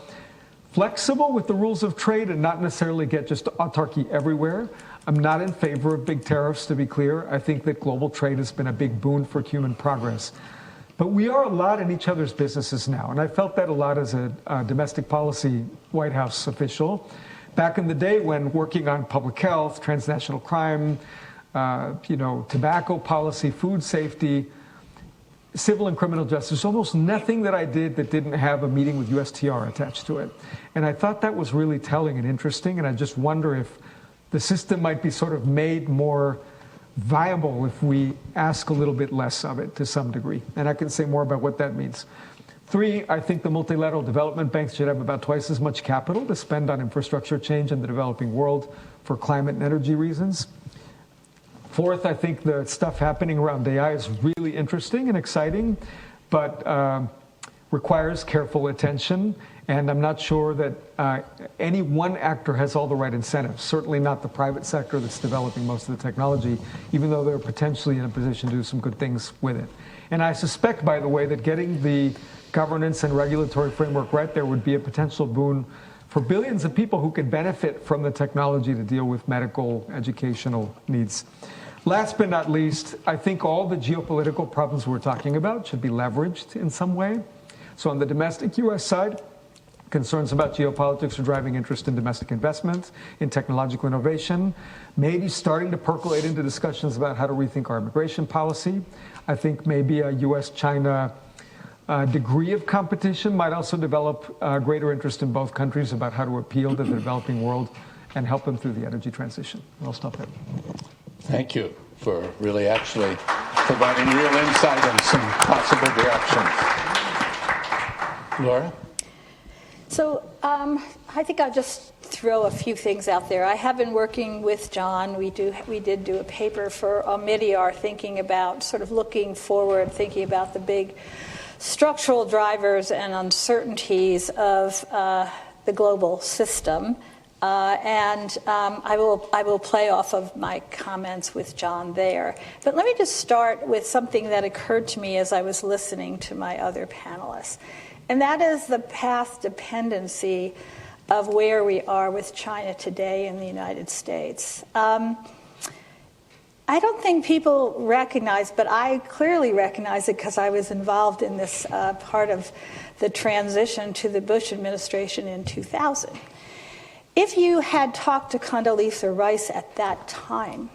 flexible with the rules of trade and not necessarily get just autarky everywhere. I'm not in favor of big tariffs, to be clear. I think that global trade has been a big boon for human progress. But we are a lot in each other's businesses now, and I felt that a lot as a domestic policy White House official. Back in the day when working on public health, transnational crime, tobacco policy, food safety, civil and criminal justice, almost nothing that I did that didn't have a meeting with USTR attached to it. And I thought that was really telling and interesting, and I just wonder if the system might be sort of made more viable if we ask a little bit less of it to some degree. And I can say more about what that means. 3, I think the multilateral development banks should have about twice as much capital to spend on infrastructure change in the developing world for climate and energy reasons. 4th, I think the stuff happening around AI is really interesting and exciting, but requires careful attention. And I'm not sure that any one actor has all the right incentives, certainly not the private sector that's developing most of the technology, even though they're potentially in a position to do some good things with it. And I suspect, by the way, that getting the governance and regulatory framework right there would be a potential boon for billions of people who could benefit from the technology to deal with medical, educational needs. Last but not least, I think all the geopolitical problems we're talking about should be leveraged in some way. So on the domestic U.S. side, concerns about geopolitics are driving interest in domestic investment, in technological innovation, maybe starting to percolate into discussions about how to rethink our immigration policy. I think maybe a U.S.-China degree of competition might also develop greater interest in both countries about how to appeal to the developing world and help them through the energy transition. And I'll stop there. Thank you for really actually providing real insight and some possible directions. Laura? So I think I'll just throw a few things out there. I have been working with John. We did do a paper for Omidyar thinking about sort of looking forward, thinking about the big structural drivers and uncertainties of the global system. I will play off of my comments with John there. But let me just start with something that occurred to me as I was listening to my other panelists. And that is the path dependency of where we are with China today in the United States. I don't think people recognize, but I clearly recognize it because I was involved in this part of the transition to the Bush administration in 2000. If you had talked to Condoleezza Rice at that time,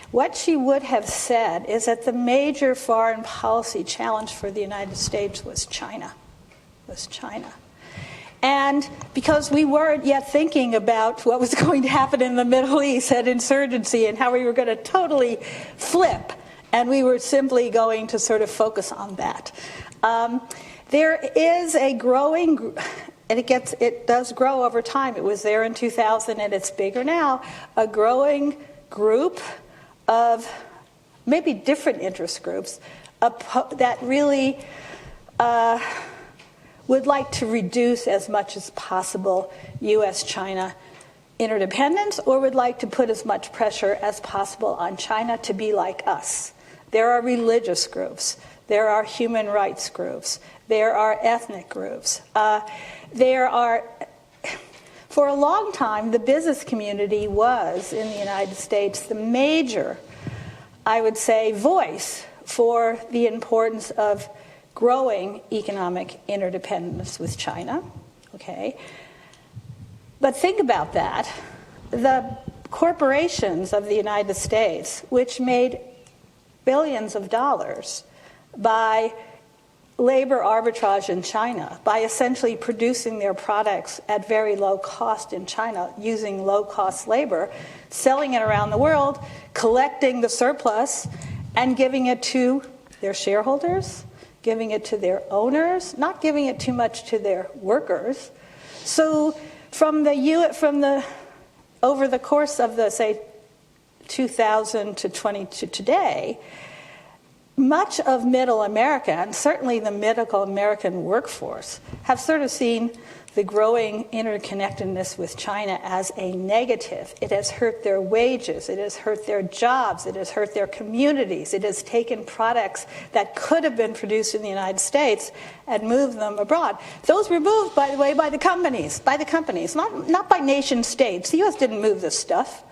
what she would have said is that the major foreign policy challenge for the United States was China. And because we weren't yet thinking about what was going to happen in the Middle East and insurgency and how we were going to totally flip, and we were simply going to sort of focus on that. There is a growing, and it does grow over time. It was there in 2000 and it's bigger now, a growing group of maybe different interest groups that really would like to reduce as much as possible U.S.-China interdependence, or would like to put as much pressure as possible on China to be like us. There are religious groups. There are human rights groups. There are ethnic groups. For a long time, the business community was, in the United States, the major, I would say, voice for the importance of growing economic interdependence with China. Okay? But think about that. The corporations of the United States, which made billions of dollars by labor arbitrage in China, by essentially producing their products at very low cost in China, using low-cost labor, selling it around the world, collecting the surplus, and giving it to their shareholders, giving it to their owners, not giving it too much to their workers. So over the course of the, say, 2000 to today, much of middle America, and certainly the middle American workforce, have sort of seen the growing interconnectedness with China as a negative. It has hurt their wages, it has hurt their jobs, it has hurt their communities, it has taken products that could have been produced in the United States and moved them abroad. Those were moved, by the way, by the companies, not by nation states. The U.S. didn't move this stuff.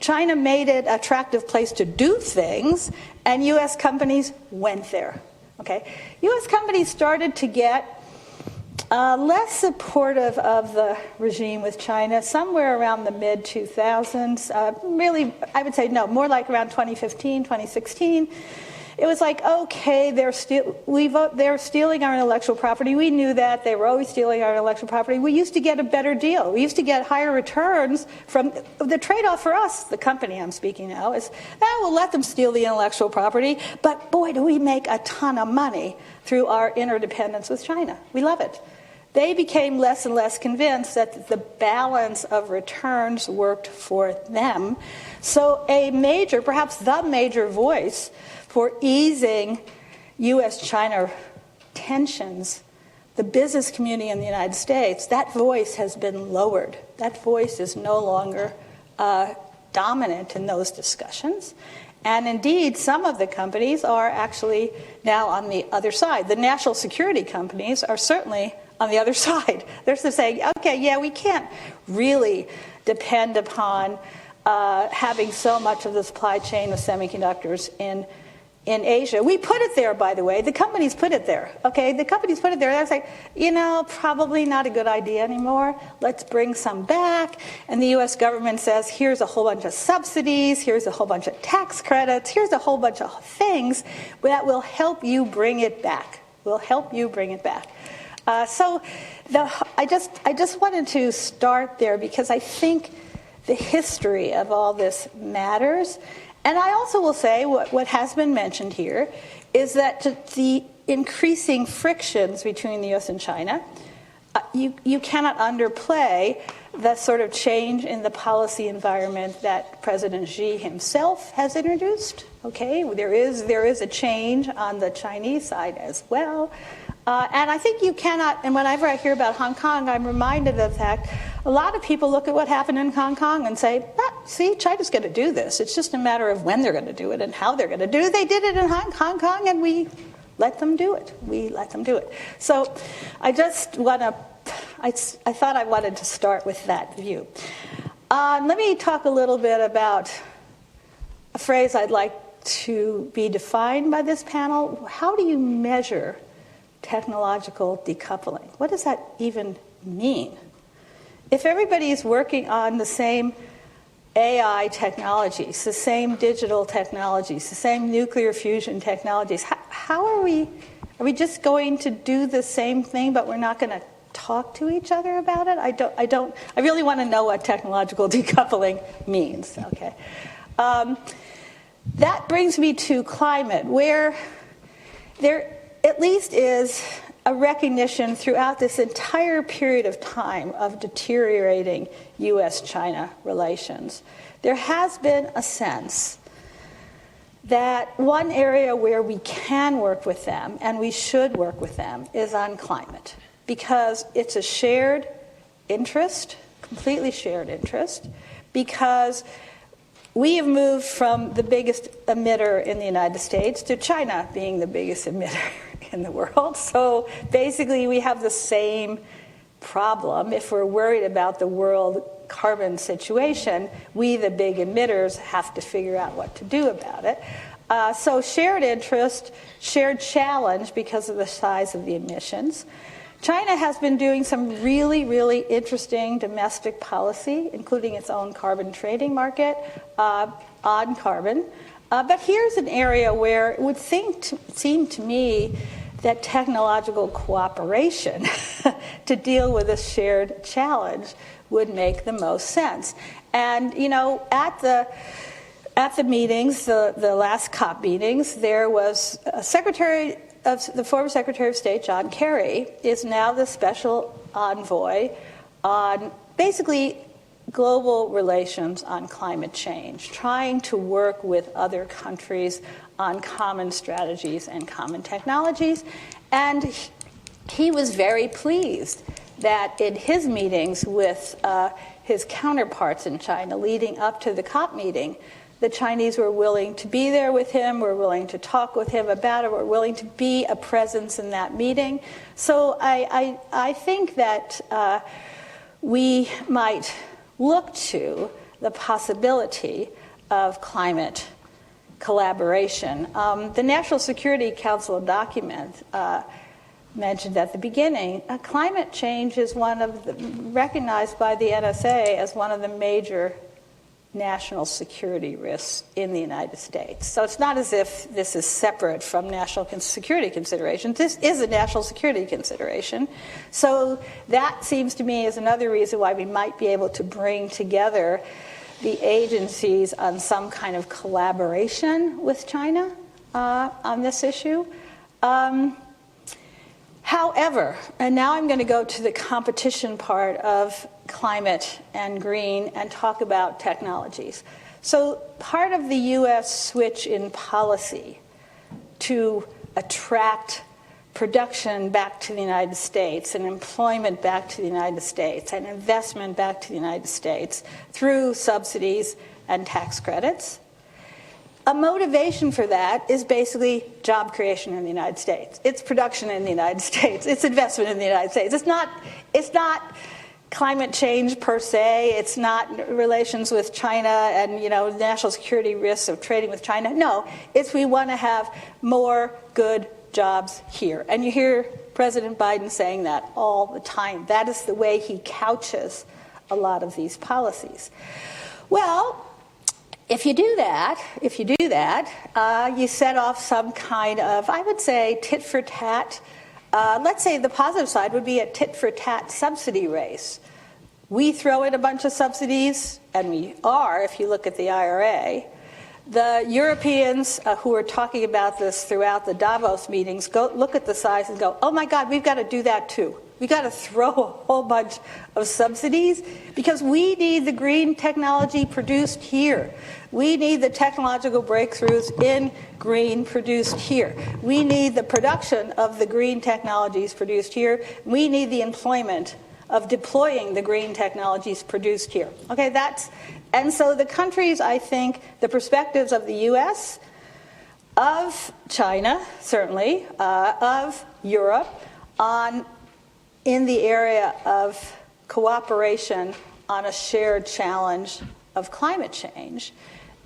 China made it an attractive place to do things, and U.S. companies went there. Okay, U.S. companies started to get less supportive of the regime with China somewhere around the mid-2000s. Really, I would say no, more like around 2015, 2016. It was like, okay, they're stealing our intellectual property. We knew that. They were always stealing our intellectual property. We used to get a better deal. We used to get higher returns from the trade-off for us, the company I'm speaking now, is, we'll let them steal the intellectual property, but boy, do we make a ton of money through our interdependence with China. We love it. They became less and less convinced that the balance of returns worked for them. So a major, perhaps the major voice for easing U.S.-China tensions, the business community in the United States, that voice has been lowered. That voice is no longer dominant in those discussions. And indeed, some of the companies are actually now on the other side. The national security companies are certainly on the other side. They're sort of saying, okay, yeah, we can't really depend upon having so much of the supply chain of semiconductors in Asia. We put it there, by the way. The companies put it there. Okay, the companies put it there. They're like, probably not a good idea anymore. Let's bring some back. And the U.S. government says, here's a whole bunch of subsidies. Here's a whole bunch of tax credits. Here's a whole bunch of things that will help you bring it back. So I just wanted to start there because I think the history of all this matters. And I also will say what has been mentioned here is that the increasing frictions between the U.S. and China, you cannot underplay the sort of change in the policy environment that President Xi himself has introduced. Okay, there is a change on the Chinese side as well. And I think you cannot, and whenever I hear about Hong Kong, I'm reminded of the fact a lot of people look at what happened in Hong Kong and say, see, China's going to do this. It's just a matter of when they're going to do it and how they're going to do it. They did it in Hong Kong, and we let them do it. So I just want to, I thought I wanted to start with that view. Let me talk a little bit about a phrase I'd like to be defined by this panel. How do you measure technological decoupling? What does that even mean? If everybody's working on the same AI technologies, the same digital technologies, the same nuclear fusion technologies, how are we just going to do the same thing, but we're not going to talk to each other about it? I really want to know what technological decoupling means. Okay. That brings me to climate, where there at least is a recognition throughout this entire period of time of deteriorating U.S.-China relations. There has been a sense that one area where we can work with them, and we should work with them, is on climate, because it's a shared interest, completely shared interest, because we have moved from the biggest emitter in the United States to China being the biggest emitter in the world. So basically we have the same problem. If we're worried about the world carbon situation, we, the big emitters, have to figure out what to do about it. So shared interest, shared challenge because of the size of the emissions. China has been doing some really, really interesting domestic policy, including its own carbon trading market on carbon. But here's an area where it would seem to me that technological cooperation to deal with a shared challenge would make the most sense. And, you know, at the meetings, the last COP meetings, there was the former Secretary of State, John Kerry, is now the special envoy on basically global relations on climate change, trying to work with other countries on common strategies and common technologies. And he was very pleased that in his meetings with his counterparts in China leading up to the COP meeting, the Chinese were willing to be there with him, were willing to talk with him about it, were willing to be a presence in that meeting. So I think that we might look to the possibility of climate collaboration. The National Security Council document mentioned at the beginning, climate change is recognized by the NSA as one of the major national security risks in the United States. So it's not as if this is separate from national security considerations. This is a national security consideration. So that seems to me is another reason why we might be able to bring together the agencies on some kind of collaboration with China on this issue. However, and now I'm going to go to the competition part of climate and green and talk about technologies. So part of the U.S. switch in policy to attract production back to the United States and employment back to the United States and investment back to the United States through subsidies and tax credits, a motivation for that is basically job creation in the United States. It's production in the United States. It's investment in the United States. It's not climate change per se. It's not relations with China and, you know, national security risks of trading with China. No, it's we want to have more good jobs here. And you hear President Biden saying that all the time. That is the way he couches a lot of these policies. Well, if you do that, you set off some kind of, I would say, tit-for-tat. Let's say the positive side would be a tit-for-tat subsidy race. We throw in a bunch of subsidies, and we are, if you look at the IRA. The Europeans who are talking about this throughout the Davos meetings go look at the size and go, oh my God, we've got to do that too. We've got to throw a whole bunch of subsidies because we need the green technology produced here. We need the technological breakthroughs in green produced here. We need the production of the green technologies produced here. We need the employment of deploying the green technologies produced here. Okay, and so the countries, I think, the perspectives of the U.S., of China, certainly, of Europe, in the area of cooperation on a shared challenge of climate change,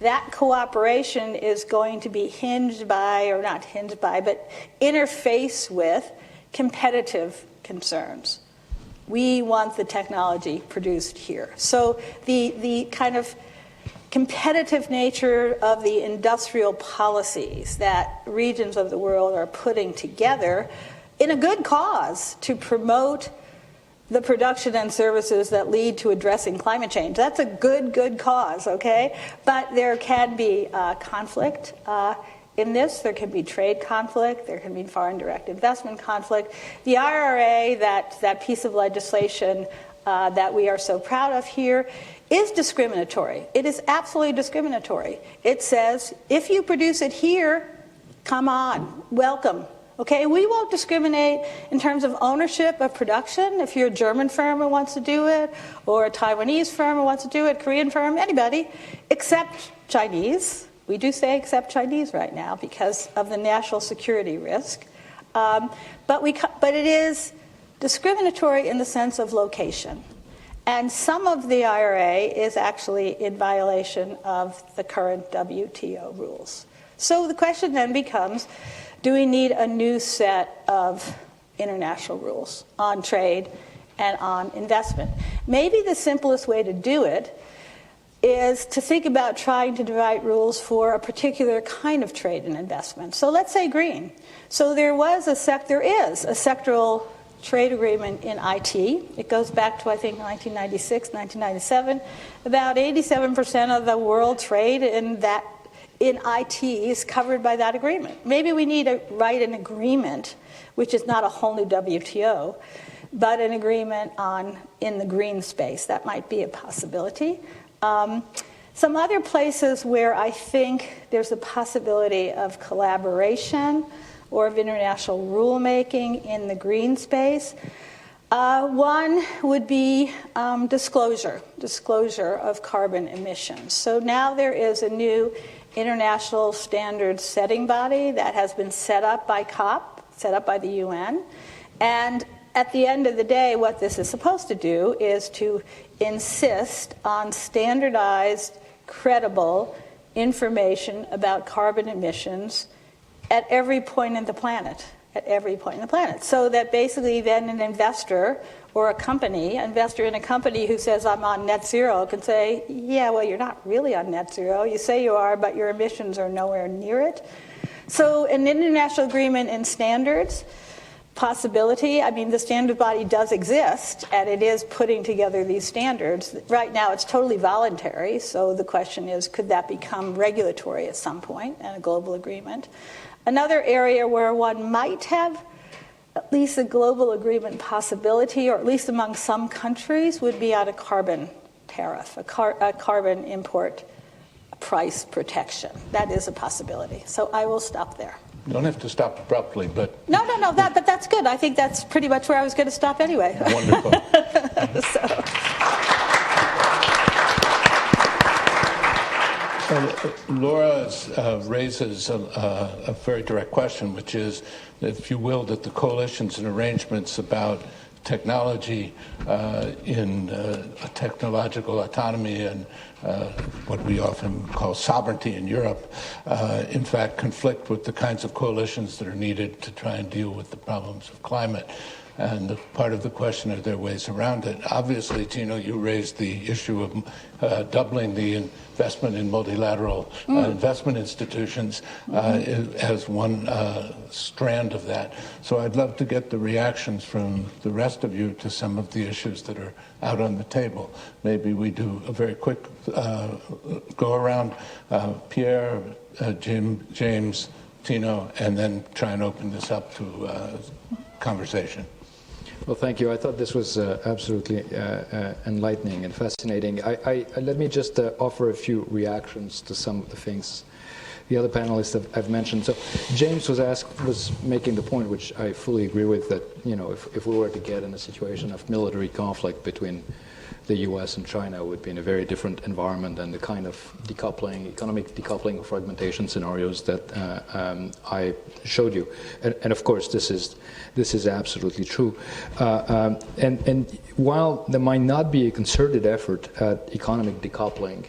that cooperation is going to be hinged by, or not hinged by, but interface with competitive concerns. We want the technology produced here. So the kind of competitive nature of the industrial policies that regions of the world are putting together in a good cause to promote the production and services that lead to addressing climate change. That's a good cause, okay? But there can be conflict in this. There can be trade conflict. There can be foreign direct investment conflict. The IRA, that piece of legislation that we are so proud of here, is discriminatory. It is absolutely discriminatory. It says, if you produce it here, come on, welcome. Okay, we won't discriminate in terms of ownership of production. If you're a German firm who wants to do it, or a Taiwanese firm who wants to do it, Korean firm, anybody, except Chinese. We do say except Chinese right now because of the national security risk. But it is discriminatory in the sense of location. And some of the IRA is actually in violation of the current WTO rules. So the question then becomes, do we need a new set of international rules on trade and on investment? Maybe the simplest way to do it is to think about trying to write rules for a particular kind of trade and investment. So let's say green. So there is a sectoral trade agreement in IT. It goes back to, I think, 1996, 1997. About 87% of the world trade in IT is covered by that agreement. Maybe we need to write an agreement, which is not a whole new WTO, but an agreement in the green space. That might be a possibility. Some other places where I think there's a possibility of collaboration or of international rulemaking in the green space. One would be disclosure of carbon emissions. So now there is a new international standard setting body that has been set up by COP, set up by the UN. And at the end of the day, what this is supposed to do is to insist on standardized, credible information about carbon emissions at every point in the planet, so that basically then an investor or investor in a company who says I'm on net zero can say, yeah, well, you're not really on net zero. You say you are, but your emissions are nowhere near it. So an international agreement in standards, possibility. I mean, the standard body does exist, and it is putting together these standards. Right now, it's totally voluntary, so the question is, could that become regulatory at some point and a global agreement? Another area where one might have at least a global agreement possibility, or at least among some countries, would be on a carbon tariff, a carbon import price protection. That is a possibility. So I will stop there. You don't have to stop abruptly, but... No, but that's good. I think that's pretty much where I was going to stop anyway. Wonderful. Laura raises a very direct question, which is, if you will, that the coalitions and arrangements about technology in technological autonomy and what we often call sovereignty in Europe, in fact, conflict with the kinds of coalitions that are needed to try and deal with the problems of climate. And part of the question, are there ways around it? Obviously, Tino, you raised the issue of doubling the investment in multilateral investment institutions as one strand of that. So I'd love to get the reactions from the rest of you to some of the issues that are out on the table. Maybe we do a very quick go around. Pierre, James, Tino, and then try and open this up to conversation. Well, thank you. I thought this was absolutely enlightening and fascinating. Let me just offer a few reactions to some of the things the other panelists have mentioned. So James was making the point, which I fully agree with, that if we were to get in a situation of military conflict between the U.S. and China, would be in a very different environment than the kind of economic decoupling, fragmentation scenarios that I showed you. And of course, this is absolutely true. And while there might not be a concerted effort at economic decoupling,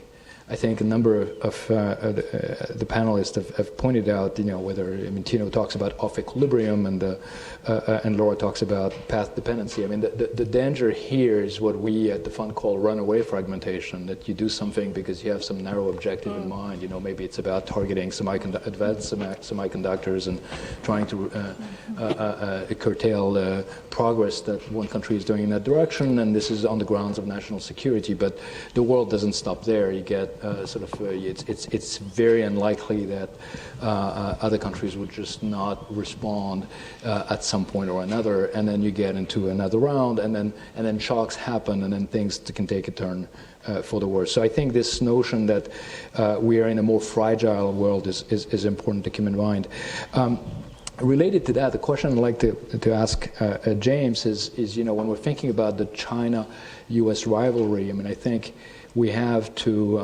I think a number of the panelists have pointed out, Tino talks about off equilibrium and Laura talks about path dependency. I mean, the danger here is what we at the fund call runaway fragmentation, that you do something because you have some narrow objective in mind. Maybe it's about targeting advanced semiconductors and trying to curtail the progress that one country is doing in that direction, and this is on the grounds of national security. But the world doesn't stop there. You get it's very unlikely that other countries would just not respond at some point or another, and then you get into another round, and then shocks happen, and then things can take a turn for the worse. So I think this notion that we are in a more fragile world is important to keep in mind. Related to that, the question I'd like to ask James is when we're thinking about the China-U.S. rivalry, I think we have to,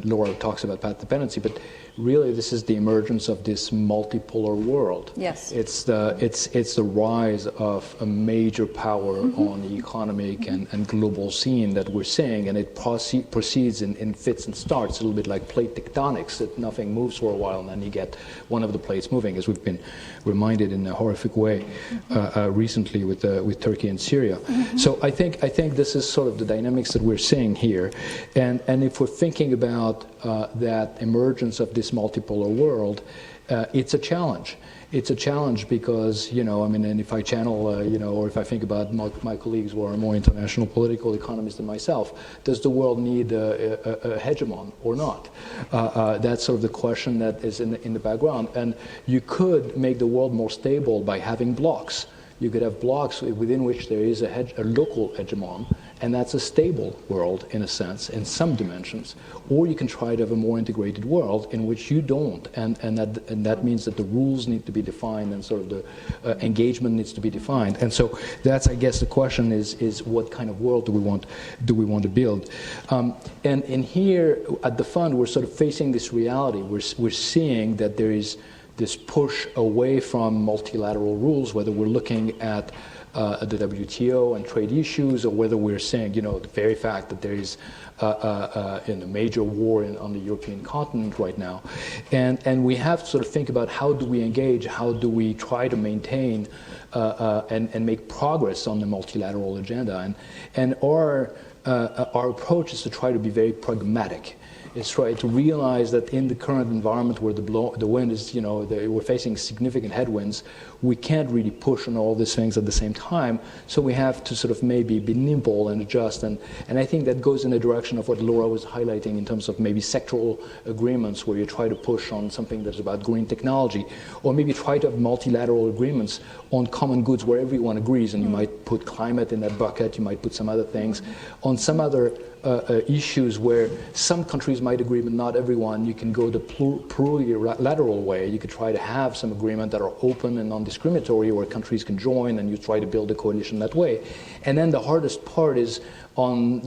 Laura talks about path dependency, but really this is the emergence of this multipolar world. Yes. It's the rise of a major power on the economic and global scene that we're seeing, and it proceeds in fits and starts, a little bit like plate tectonics, that nothing moves for a while and then you get one of the plates moving, as we've been reminded in a horrific way recently with Turkey and Syria. So I think this is sort of the dynamics that we're seeing here, and if we're thinking about that emergence of this multipolar world, it's a challenge. It's a challenge because, and if I channel, or if I think about my colleagues who are more international political economists than myself, does the world need a hegemon or not? That's sort of the question that is in the background. And you could make the world more stable by having blocks. You could have blocks within which there is a local hegemon, and that's a stable world in a sense, in some dimensions. Or you can try to have a more integrated world in which you don't, and that means that the rules need to be defined and sort of the engagement needs to be defined. And so that's, I guess, the question is what kind of world do we want to build? And in here at the fund, we're sort of facing this reality. We're seeing that there is this push away from multilateral rules, whether we're looking at the WTO and trade issues, or whether we're saying, the very fact that there is a major war on the European continent right now. And we have to sort of think about how do we engage, how do we try to maintain and make progress on the multilateral agenda. And our approach is to try to be very pragmatic. It's try to realize that in the current environment where the wind is, we're facing significant headwinds, we can't really push on all these things at the same time. So we have to sort of maybe be nimble and adjust. And I think that goes in the direction of what Laura was highlighting in terms of maybe sectoral agreements where you try to push on something that's about green technology, or maybe try to have multilateral agreements on common goods where everyone agrees. And you might put climate in that bucket, you might put some other things. On some other issues where some countries might agree, but not everyone, you can go the plurilateral way. You could try to have some agreement that are open and non-discriminatory, where countries can join, and you try to build a coalition that way. And then the hardest part is on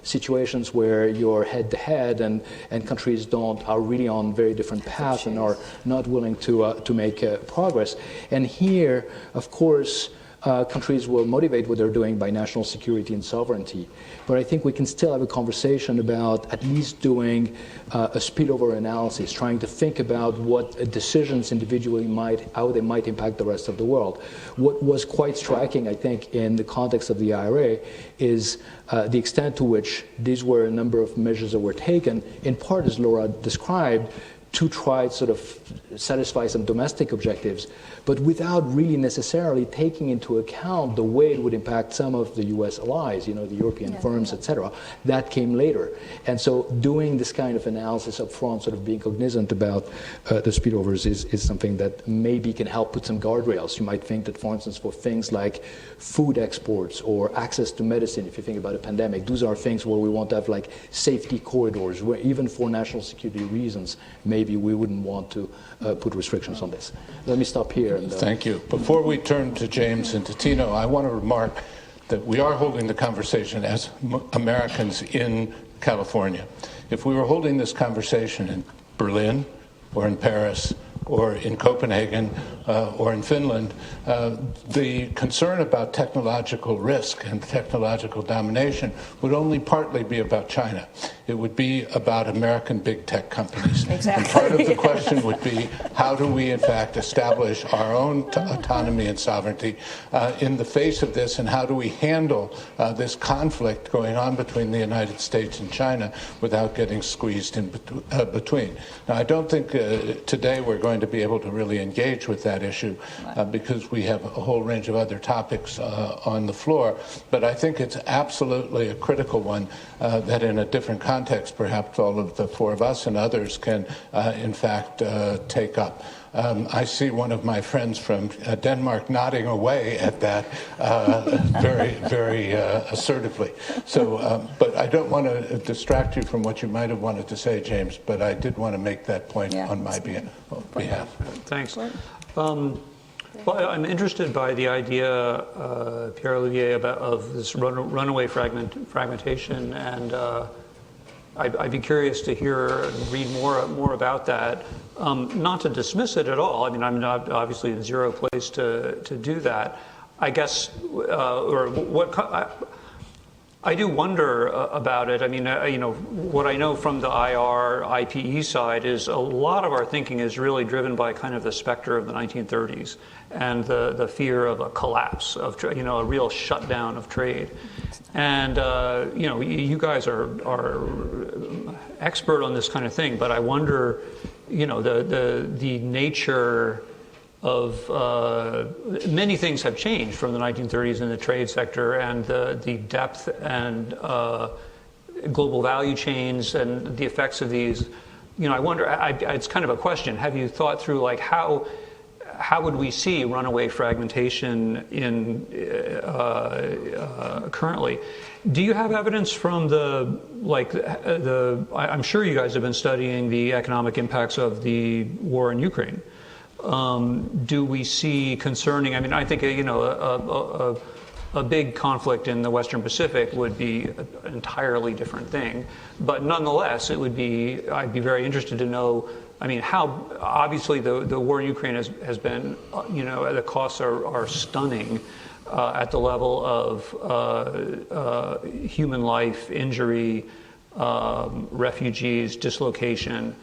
situations where you're head-to-head, and countries are really on very different paths and are not willing to make progress. And here, of course, countries will motivate what they're doing by national security and sovereignty. But I think we can still have a conversation about at least doing a spillover analysis, trying to think about what decisions individually how they might impact the rest of the world. What was quite striking, I think, in the context of the IRA is the extent to which these were a number of measures that were taken, in part, as Laura described, to try to sort of satisfy some domestic objectives, but without really necessarily taking into account the way it would impact some of the U.S. allies, the European firms, etc. That came later. And so doing this kind of analysis up front, sort of being cognizant about the spillovers is something that maybe can help put some guardrails. You might think that, for instance, for things like food exports or access to medicine, if you think about a pandemic, those are things where we want to have like safety corridors, where even for national security reasons, maybe we wouldn't want to put restrictions on this. Let me stop here. And, Thank you. Before we turn to James and to Tino, I want to remark that we are holding the conversation as Americans in California. If we were holding this conversation in Berlin or in Paris or in Copenhagen or in Finland, the concern about technological risk and technological domination would only partly be about China. It would be about American big tech companies. Exactly. And part of the question would be, how do we, in fact, establish our own autonomy and sovereignty in the face of this, and how do we handle this conflict going on between the United States and China without getting squeezed in between? Now, I don't think today we're going to be able to really engage with that issue because we have a whole range of other topics on the floor, but I think it's absolutely a critical one that in a different context, perhaps all of the four of us and others can, in fact, take up. I see one of my friends from Denmark nodding away at that very, very assertively. So, but I don't want to distract you from what you might have wanted to say, James, but I did want to make that point on my behalf. Thanks. Well, I'm interested by the idea, Pierre-Olivier, of this runaway fragmentation and I'd be curious to hear and read more about that. Not to dismiss it at all. I mean, I'm not obviously in zero place to do that. I guess, or what I do wonder about it. I mean, what I know from the IPE side is a lot of our thinking is really driven by kind of the specter of the 1930s and the fear of a collapse of, a real shutdown of trade. And, you guys are expert on this kind of thing, but I wonder, the nature of many things have changed from the 1930s in the trade sector, and the depth and global value chains and the effects of these. I wonder. It's kind of a question. Have you thought through like how would we see runaway fragmentation in currently? Do you have evidence from I'm sure you guys have been studying the economic impacts of the war in Ukraine. Do we see concerning? I mean, I think a big conflict in the Western Pacific would be an entirely different thing, but nonetheless, I'd be very interested to know. I mean, how obviously the war in Ukraine has been, the costs are stunning at the level of human life, injury, refugees, dislocation.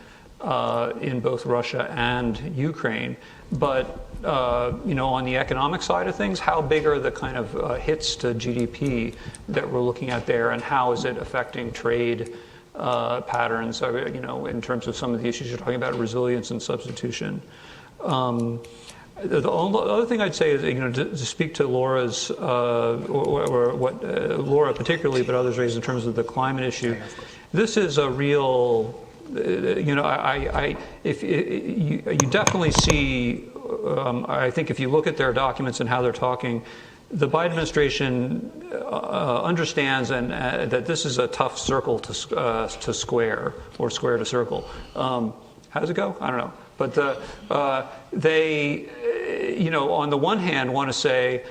In both Russia and Ukraine, but on the economic side of things, how big are the kind of hits to GDP that we're looking at there, and how is it affecting trade patterns? In terms of some of the issues you're talking about, resilience and substitution. The other thing I'd say is, to speak to Laura's, or what Laura particularly, but others raised in terms of the climate issue. This is a real. You definitely see. I think if you look at their documents and how they're talking, the Biden administration understands that this is a tough circle to square, or square to circle. How does it go? I don't know. But they, on the one hand, want to say,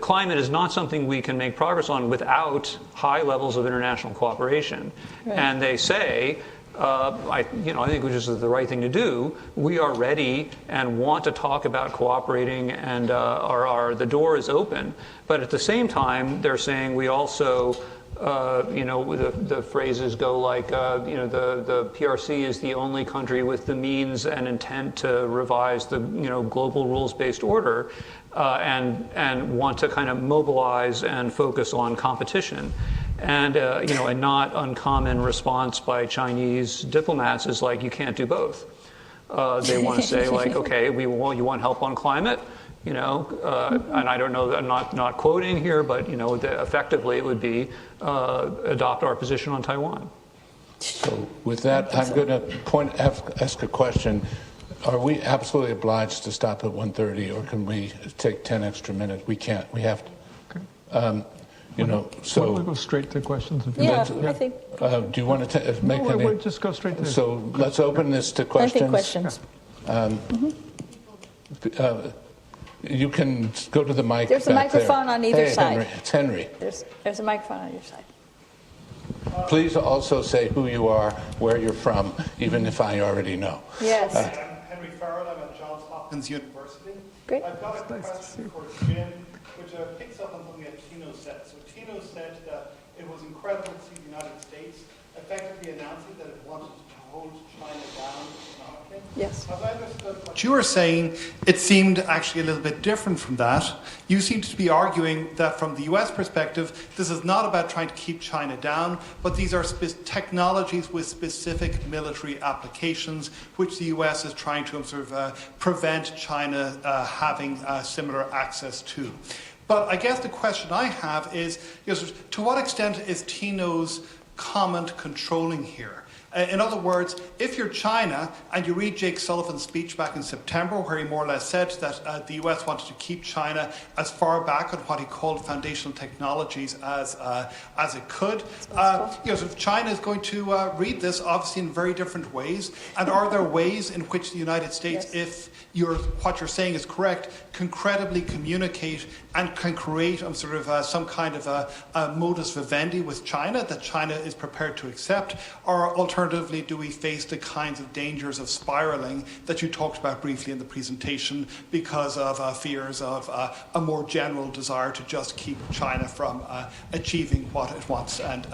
climate is not something we can make progress on without high levels of international cooperation. Right. And they say, I think which is the right thing to do, we are ready and want to talk about cooperating, and the door is open. But at the same time, they're saying we also, the phrases go like, the PRC is the only country with the means and intent to revise the, global rules-based order. And want to kind of mobilize and focus on competition. And, a not uncommon response by Chinese diplomats is like, you can't do both. They want to say like, okay, you want help on climate? And I don't know, I'm not quoting here, but, effectively it would be adopt our position on Taiwan. So with that, I'm going to ask a question. Are we absolutely obliged to stop at 1:30, or can we take 10 extra minutes? We can't. We have to. Okay. So. Why don't we go straight to questions? I think. Do you want to make any? No, just go straight to. So let's open this to questions. I think questions. You can go to the mic. There's a microphone there. on either side. Henry. It's Henry. There's a microphone on your side. Please also say who you are, where you're from, even if I already know. Yes. I'm at Johns Hopkins University. Great. I've got a question for Jim, which picks up on something that Tino said. So Tino said that it was incredible to see the United States effectively announcing that it wanted to hold China down economically. Yes. As I understood what you were saying, it seemed actually a little bit different from that. You seem to be arguing that from the US perspective, this is not about trying to keep China down, but these are technologies with specific military applications, which the US is trying to prevent China having similar access to. But I guess the question I have is, to what extent is Tino's comment controlling here? In other words, if you're China and you read Jake Sullivan's speech back in September, where he more or less said that the US wanted to keep China as far back on what he called foundational technologies as it could, so if China is going to read this obviously in very different ways, and are there ways in which the United States, if what you're saying is correct, can credibly communicate and can create some kind of a modus vivendi with China that China is prepared to accept? Or alternatively, do we face the kinds of dangers of spiraling that you talked about briefly in the presentation because of fears of a more general desire to just keep China from achieving what it wants and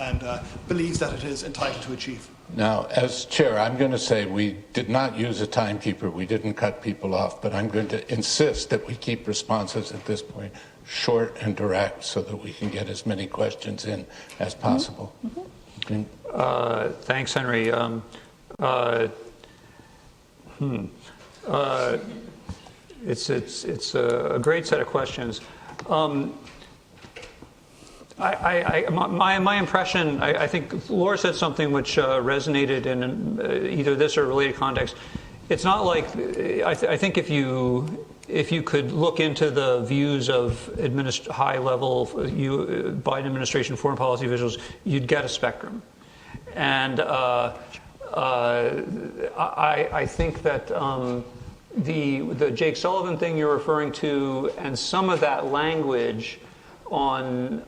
believes that it is entitled to achieve? Now, as chair, I'm going to say we did not use a timekeeper. We didn't cut people off, but I'm going to insist that we keep responses at this point short and direct so that we can get as many questions in as possible. Thanks, Henry. It's a great set of questions. My impression, I think Laura said something which resonated in either this or related context. It's not like, I think if you could look into the views of high-level Biden administration foreign policy officials, you'd get a spectrum. And I think that the Jake Sullivan thing you're referring to and some of that language on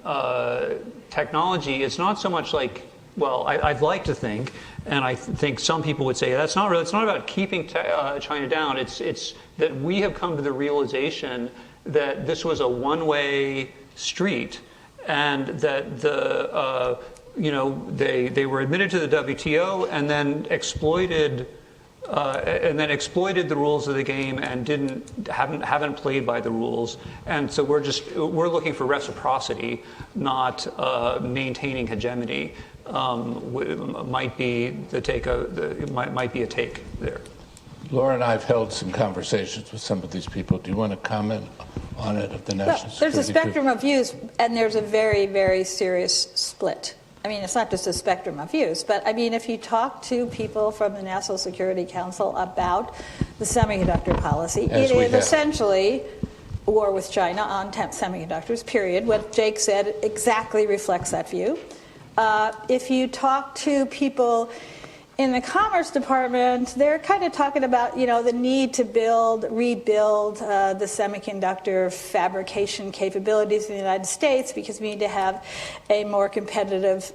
technology, it's not so much like, well, I'd like to think, and I think some people would say that's not really, it's not about keeping China down. It's that we have come to the realization that this was a one-way street, and that they were admitted to the WTO and then exploited the rules of the game and haven't played by the rules, and so we're looking for reciprocity, not maintaining hegemony. Might be a take there. Laura and I have held some conversations with some of these people. Do you want to comment on it at the National Security There's a spectrum of views, and there's a very, very serious split. I mean, it's not just a spectrum of views, but I mean, if you talk to people from the National Security Council about the semiconductor policy, it is essentially war with China on semiconductors, period. What Jake said exactly reflects that view. If you talk to people in the Commerce Department, they're kind of talking about, the need to rebuild the semiconductor fabrication capabilities in the United States because we need to have a more competitive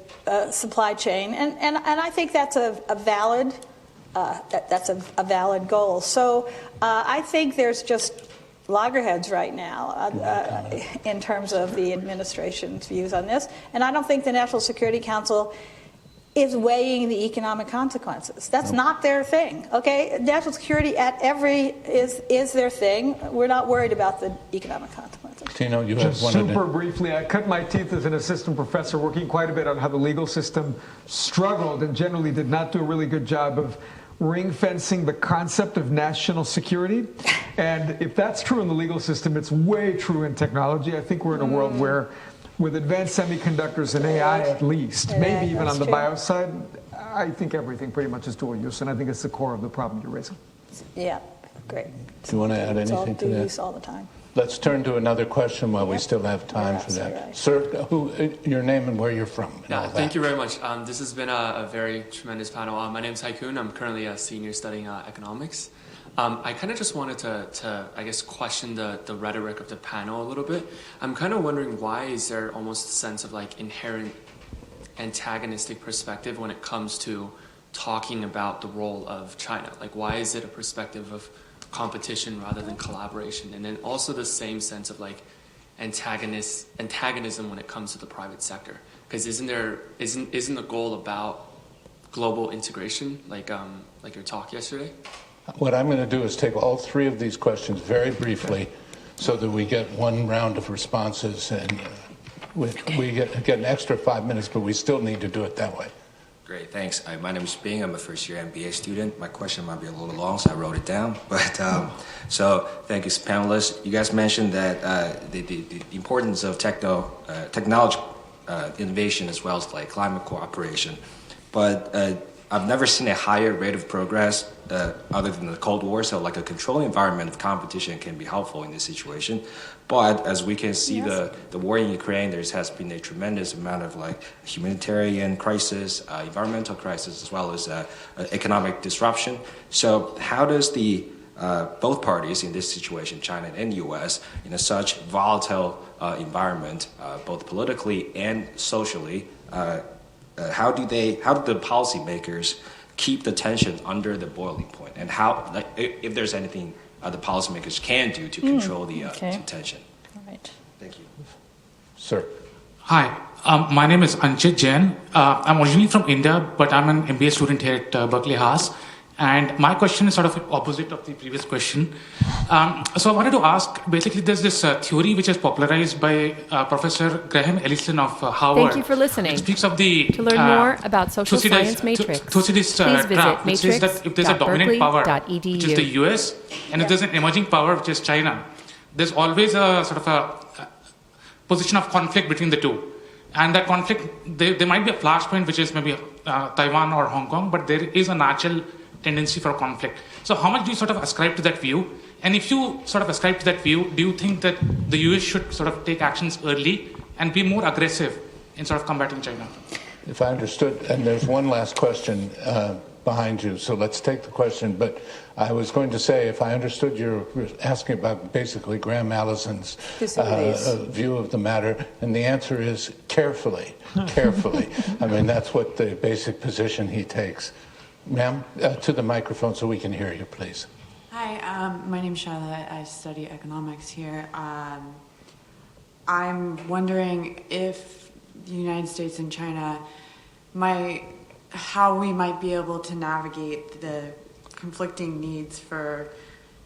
supply chain, and I think that's a valid goal. So I think there's just loggerheads right now in terms of the administration's views on this, and I don't think the National Security Council is weighing the economic consequences. That's not their thing. Okay, national security is their thing. We're not worried about the economic consequences. Tino, you have one. Super briefly, I cut my teeth as an assistant professor, working quite a bit on how the legal system struggled and generally did not do a really good job of ring fencing the concept of national security. And if that's true in the legal system, it's way true in technology. I think we're in a world where, with advanced semiconductors and AI at least, maybe even on the bio side, I think everything pretty much is dual use, and I think it's the core of the problem you're raising. Yeah, great. Do you want to add anything to that? Dual use all the time. Let's turn to another question while we still have time for that. Right. Sir, your name and where you're from. Thank you very much. This has been a very tremendous panel. My name is Haikun. I'm currently a senior studying economics. I kind of just wanted to, I guess, question the rhetoric of the panel a little bit. I'm kind of wondering, why is there almost a sense of like inherent antagonistic perspective when it comes to talking about the role of China? Like, why is it a perspective of competition rather than collaboration? And then also the same sense of like antagonism when it comes to the private sector, because isn't the goal about global integration, like your talk yesterday? What I'm going to do is take all three of these questions very briefly so that we get one round of responses, and we get an extra 5 minutes, but we still need to do it that way. Great, thanks. My name is Bing. I'm a first-year MBA student. My question might be a little long, so I wrote it down. But so thank you, panelists. You guys mentioned that the importance of technology innovation as well as like climate cooperation. But I've never seen a higher rate of progress other than the Cold War. So like a controlled environment of competition can be helpful in this situation. But as we can see, the war in Ukraine, there has been a tremendous amount of like humanitarian crisis, environmental crisis, as well as economic disruption. So how does both parties in this situation, China and U.S., in a such volatile environment, both politically and socially, how do the policymakers keep the tension under the boiling point, and how, like, if there's anything the policymakers can do to control the tension? All right. Thank you. Sir. Hi, my name is Anchit Jain. I'm originally from India, but I'm an MBA student here at Berkeley Haas. And my question is sort of opposite of the previous question. So I wanted to ask, basically there's this theory which is popularized by Professor Graham Ellison of Harvard. Thank you for listening. It speaks of the... To learn more about social science matrix, Thucydides please visit trap, which says that if there's a dominant power, matrix.berkeley.edu. which is the US, and if there's an emerging power, which is China, there's always a sort of a position of conflict between the two. And that conflict, there might be a flashpoint, which is maybe Taiwan or Hong Kong, but there is a natural tendency for conflict. So how much do you sort of ascribe to that view? And if you sort of ascribe to that view, do you think that the US should sort of take actions early and be more aggressive in sort of combating China? If I understood, and there's one last question behind you, so let's take the question. But I was going to say, if I understood, you're asking about basically Graham Allison's view of the matter, and the answer is carefully, carefully. I mean, that's what the basic position he takes. Ma'am, to the microphone so we can hear you, please. Hi, my name is Charlotte. I study economics here. I'm wondering if the United States and China how we might be able to navigate the conflicting needs for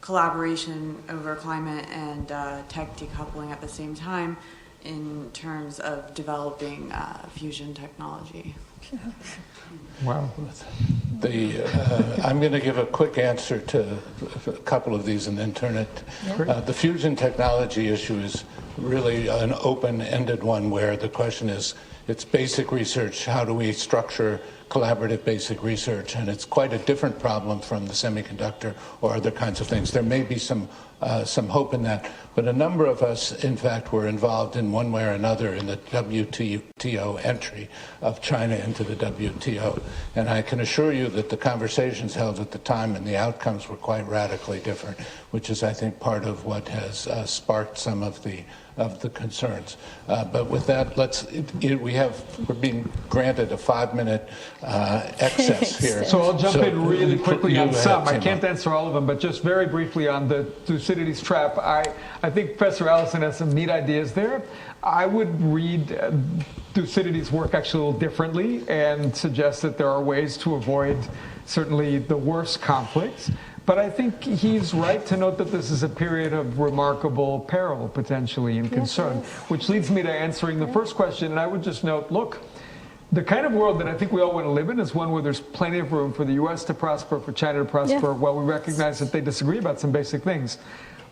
collaboration over climate and tech decoupling at the same time in terms of developing fusion technology. Wow. I'm going to give a quick answer to a couple of these and then turn it. The fusion technology issue is really an open-ended one where the question is, it's basic research. How do we structure collaborative basic research? And it's quite a different problem from the semiconductor or other kinds of things. There may be some hope in that. But a number of us, in fact, were involved in one way or another in the WTO entry of China into the WTO. And I can assure you that the conversations held at the time and the outcomes were quite radically different, which is, I think, part of what has sparked some of the concerns. But with that, we're being granted a 5-minute excess here. So I'll jump in really quickly on some. I Timo. can't answer all of them, but just very briefly on the Thucydides trap. I think Professor Allison has some neat ideas there. I would read Thucydides' work actually a little differently and suggest that there are ways to avoid certainly the worst conflicts. But I think he's right to note that this is a period of remarkable peril, potentially, and concern, which leads me to answering the first question. And I would just note, look, the kind of world that I think we all want to live in is one where there's plenty of room for the U.S. to prosper, for China to prosper, while we recognize that they disagree about some basic things.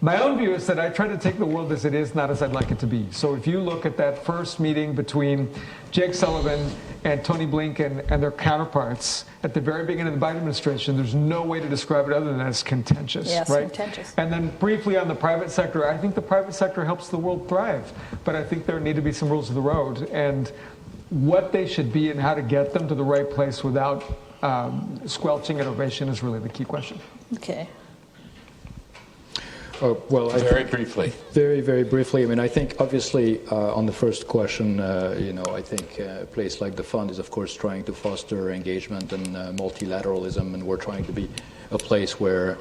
My own view is that I try to take the world as it is, not as I'd like it to be. So if you look at that first meeting between Jake Sullivan and Tony Blinken and their counterparts at the very beginning of the Biden administration, there's no way to describe it other than as contentious, right? Contentious. And then briefly on the private sector, I think the private sector helps the world thrive, but I think there need to be some rules of the road, and what they should be and how to get them to the right place without squelching innovation is really the key question. Okay. Well, very briefly. Very, very briefly. I mean, I think obviously on the first question, I think a place like the fund is, of course, trying to foster engagement and multilateralism, and we're trying to be a place where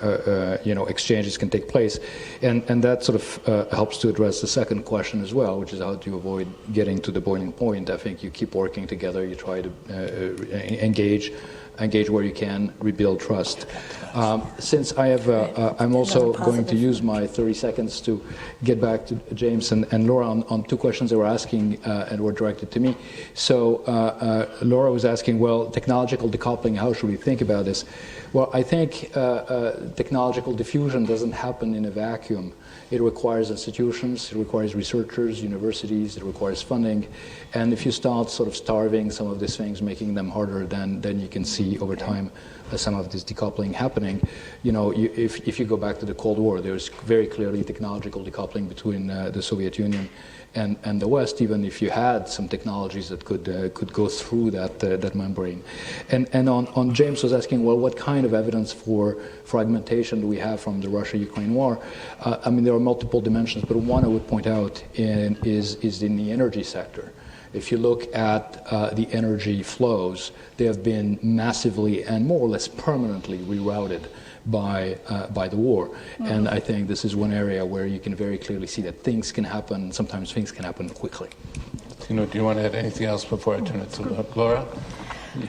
exchanges can take place, and that sort of helps to address the second question as well, which is how do you avoid getting to the boiling point. I think you keep working together, you try to engage where you can, rebuild trust. Since I have, I'm also going to use my 30 seconds to get back to James and Laura on two questions they were asking and were directed to me. So Laura was asking, well, technological decoupling, how should we think about this? Well, I think technological diffusion doesn't happen in a vacuum. It requires institutions, it requires researchers, universities, it requires funding. And if you start sort of starving some of these things, making them harder, then you can see over time some of this decoupling happening. You know, if you go back to the Cold War, there's very clearly technological decoupling between the Soviet Union and the West, even if you had some technologies that could go through that membrane. And on James was asking, well, what kind of evidence for fragmentation do we have from the Russia-Ukraine war? I mean, there are multiple dimensions, but one I would point out is in the energy sector. If you look at the energy flows, they have been massively and more or less permanently rerouted by the war. And I think this is one area where you can very clearly see that things can happen, sometimes things can happen quickly. Tino, do you want to add anything else before I turn it to Laura?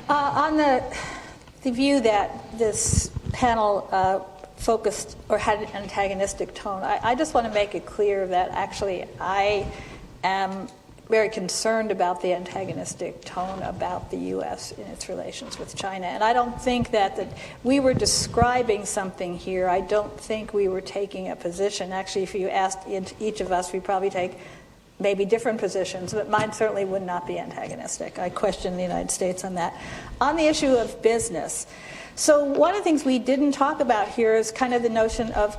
On the view that this panel focused or had an antagonistic tone, I just want to make it clear that actually I am very concerned about the antagonistic tone about the U.S. in its relations with China. And I don't think that we were describing something here. I don't think we were taking a position. Actually, if you asked each of us, we'd probably take maybe different positions, but mine certainly would not be antagonistic. I question the United States on that. On the issue of business, so one of the things we didn't talk about here is kind of the notion of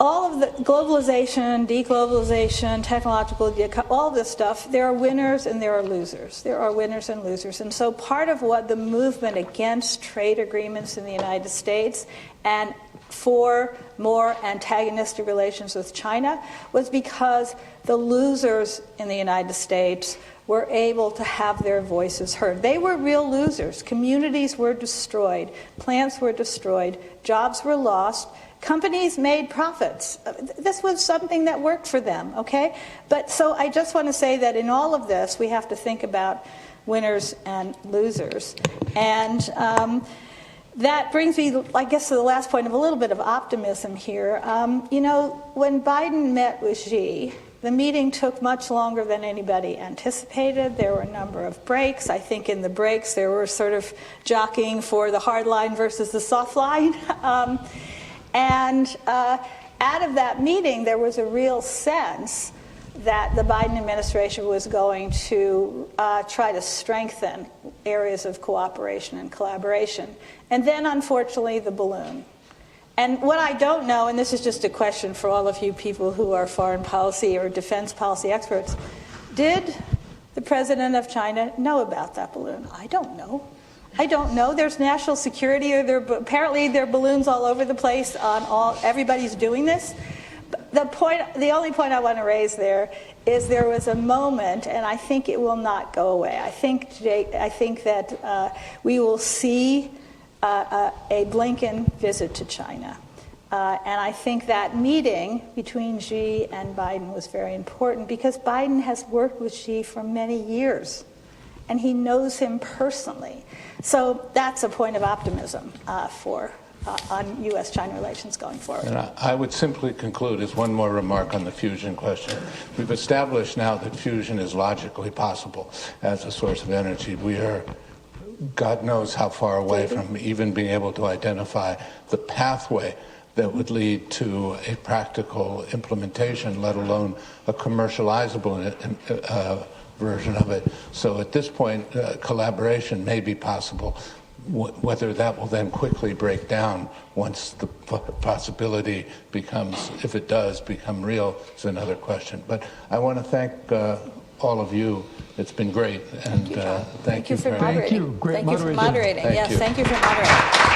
all of the globalization, deglobalization, technological, all this stuff, there are winners and there are losers. There are winners and losers. And so part of what the movement against trade agreements in the United States and for more antagonistic relations with China was because the losers in the United States were able to have their voices heard. They were real losers. Communities were destroyed. Plants were destroyed. Jobs were lost. Companies made profits. This was something that worked for them, okay? But so I just want to say that in all of this, we have to think about winners and losers. And that brings me, I guess, to the last point of a little bit of optimism here. You know, when Biden met with Xi, the meeting took much longer than anybody anticipated. There were a number of breaks. I think in the breaks there were sort of jockeying for the hard line versus the soft line. And out of that meeting, there was a real sense that the Biden administration was going to try to strengthen areas of cooperation and collaboration. And then, unfortunately, the balloon. And what I don't know, and this is just a question for all of you people who are foreign policy or defense policy experts, did the president of China know about that balloon? I don't know. I don't know. There's national security, or apparently there are balloons all over the place. Everybody's doing this. The only point I want to raise there is there was a moment, and I think it will not go away. I think that we will see a Blinken visit to China. And I think that meeting between Xi and Biden was very important because Biden has worked with Xi for many years, and he knows him personally. So that's a point of optimism on U.S.-China relations going forward. And I would simply conclude as one more remark on the fusion question. We've established now that fusion is logically possible as a source of energy. We are, God knows how far away from even being able to identify the pathway that would lead to a practical implementation, let alone a commercializable version of it. So at this point, collaboration may be possible. Whether that will then quickly break down once the possibility becomes, if it does become real, is another question. But I want to thank all of you. It's been great. And thank you for very moderating. Thank you. Great Thank you for moderating. Thank Yes, you. thank you for moderating.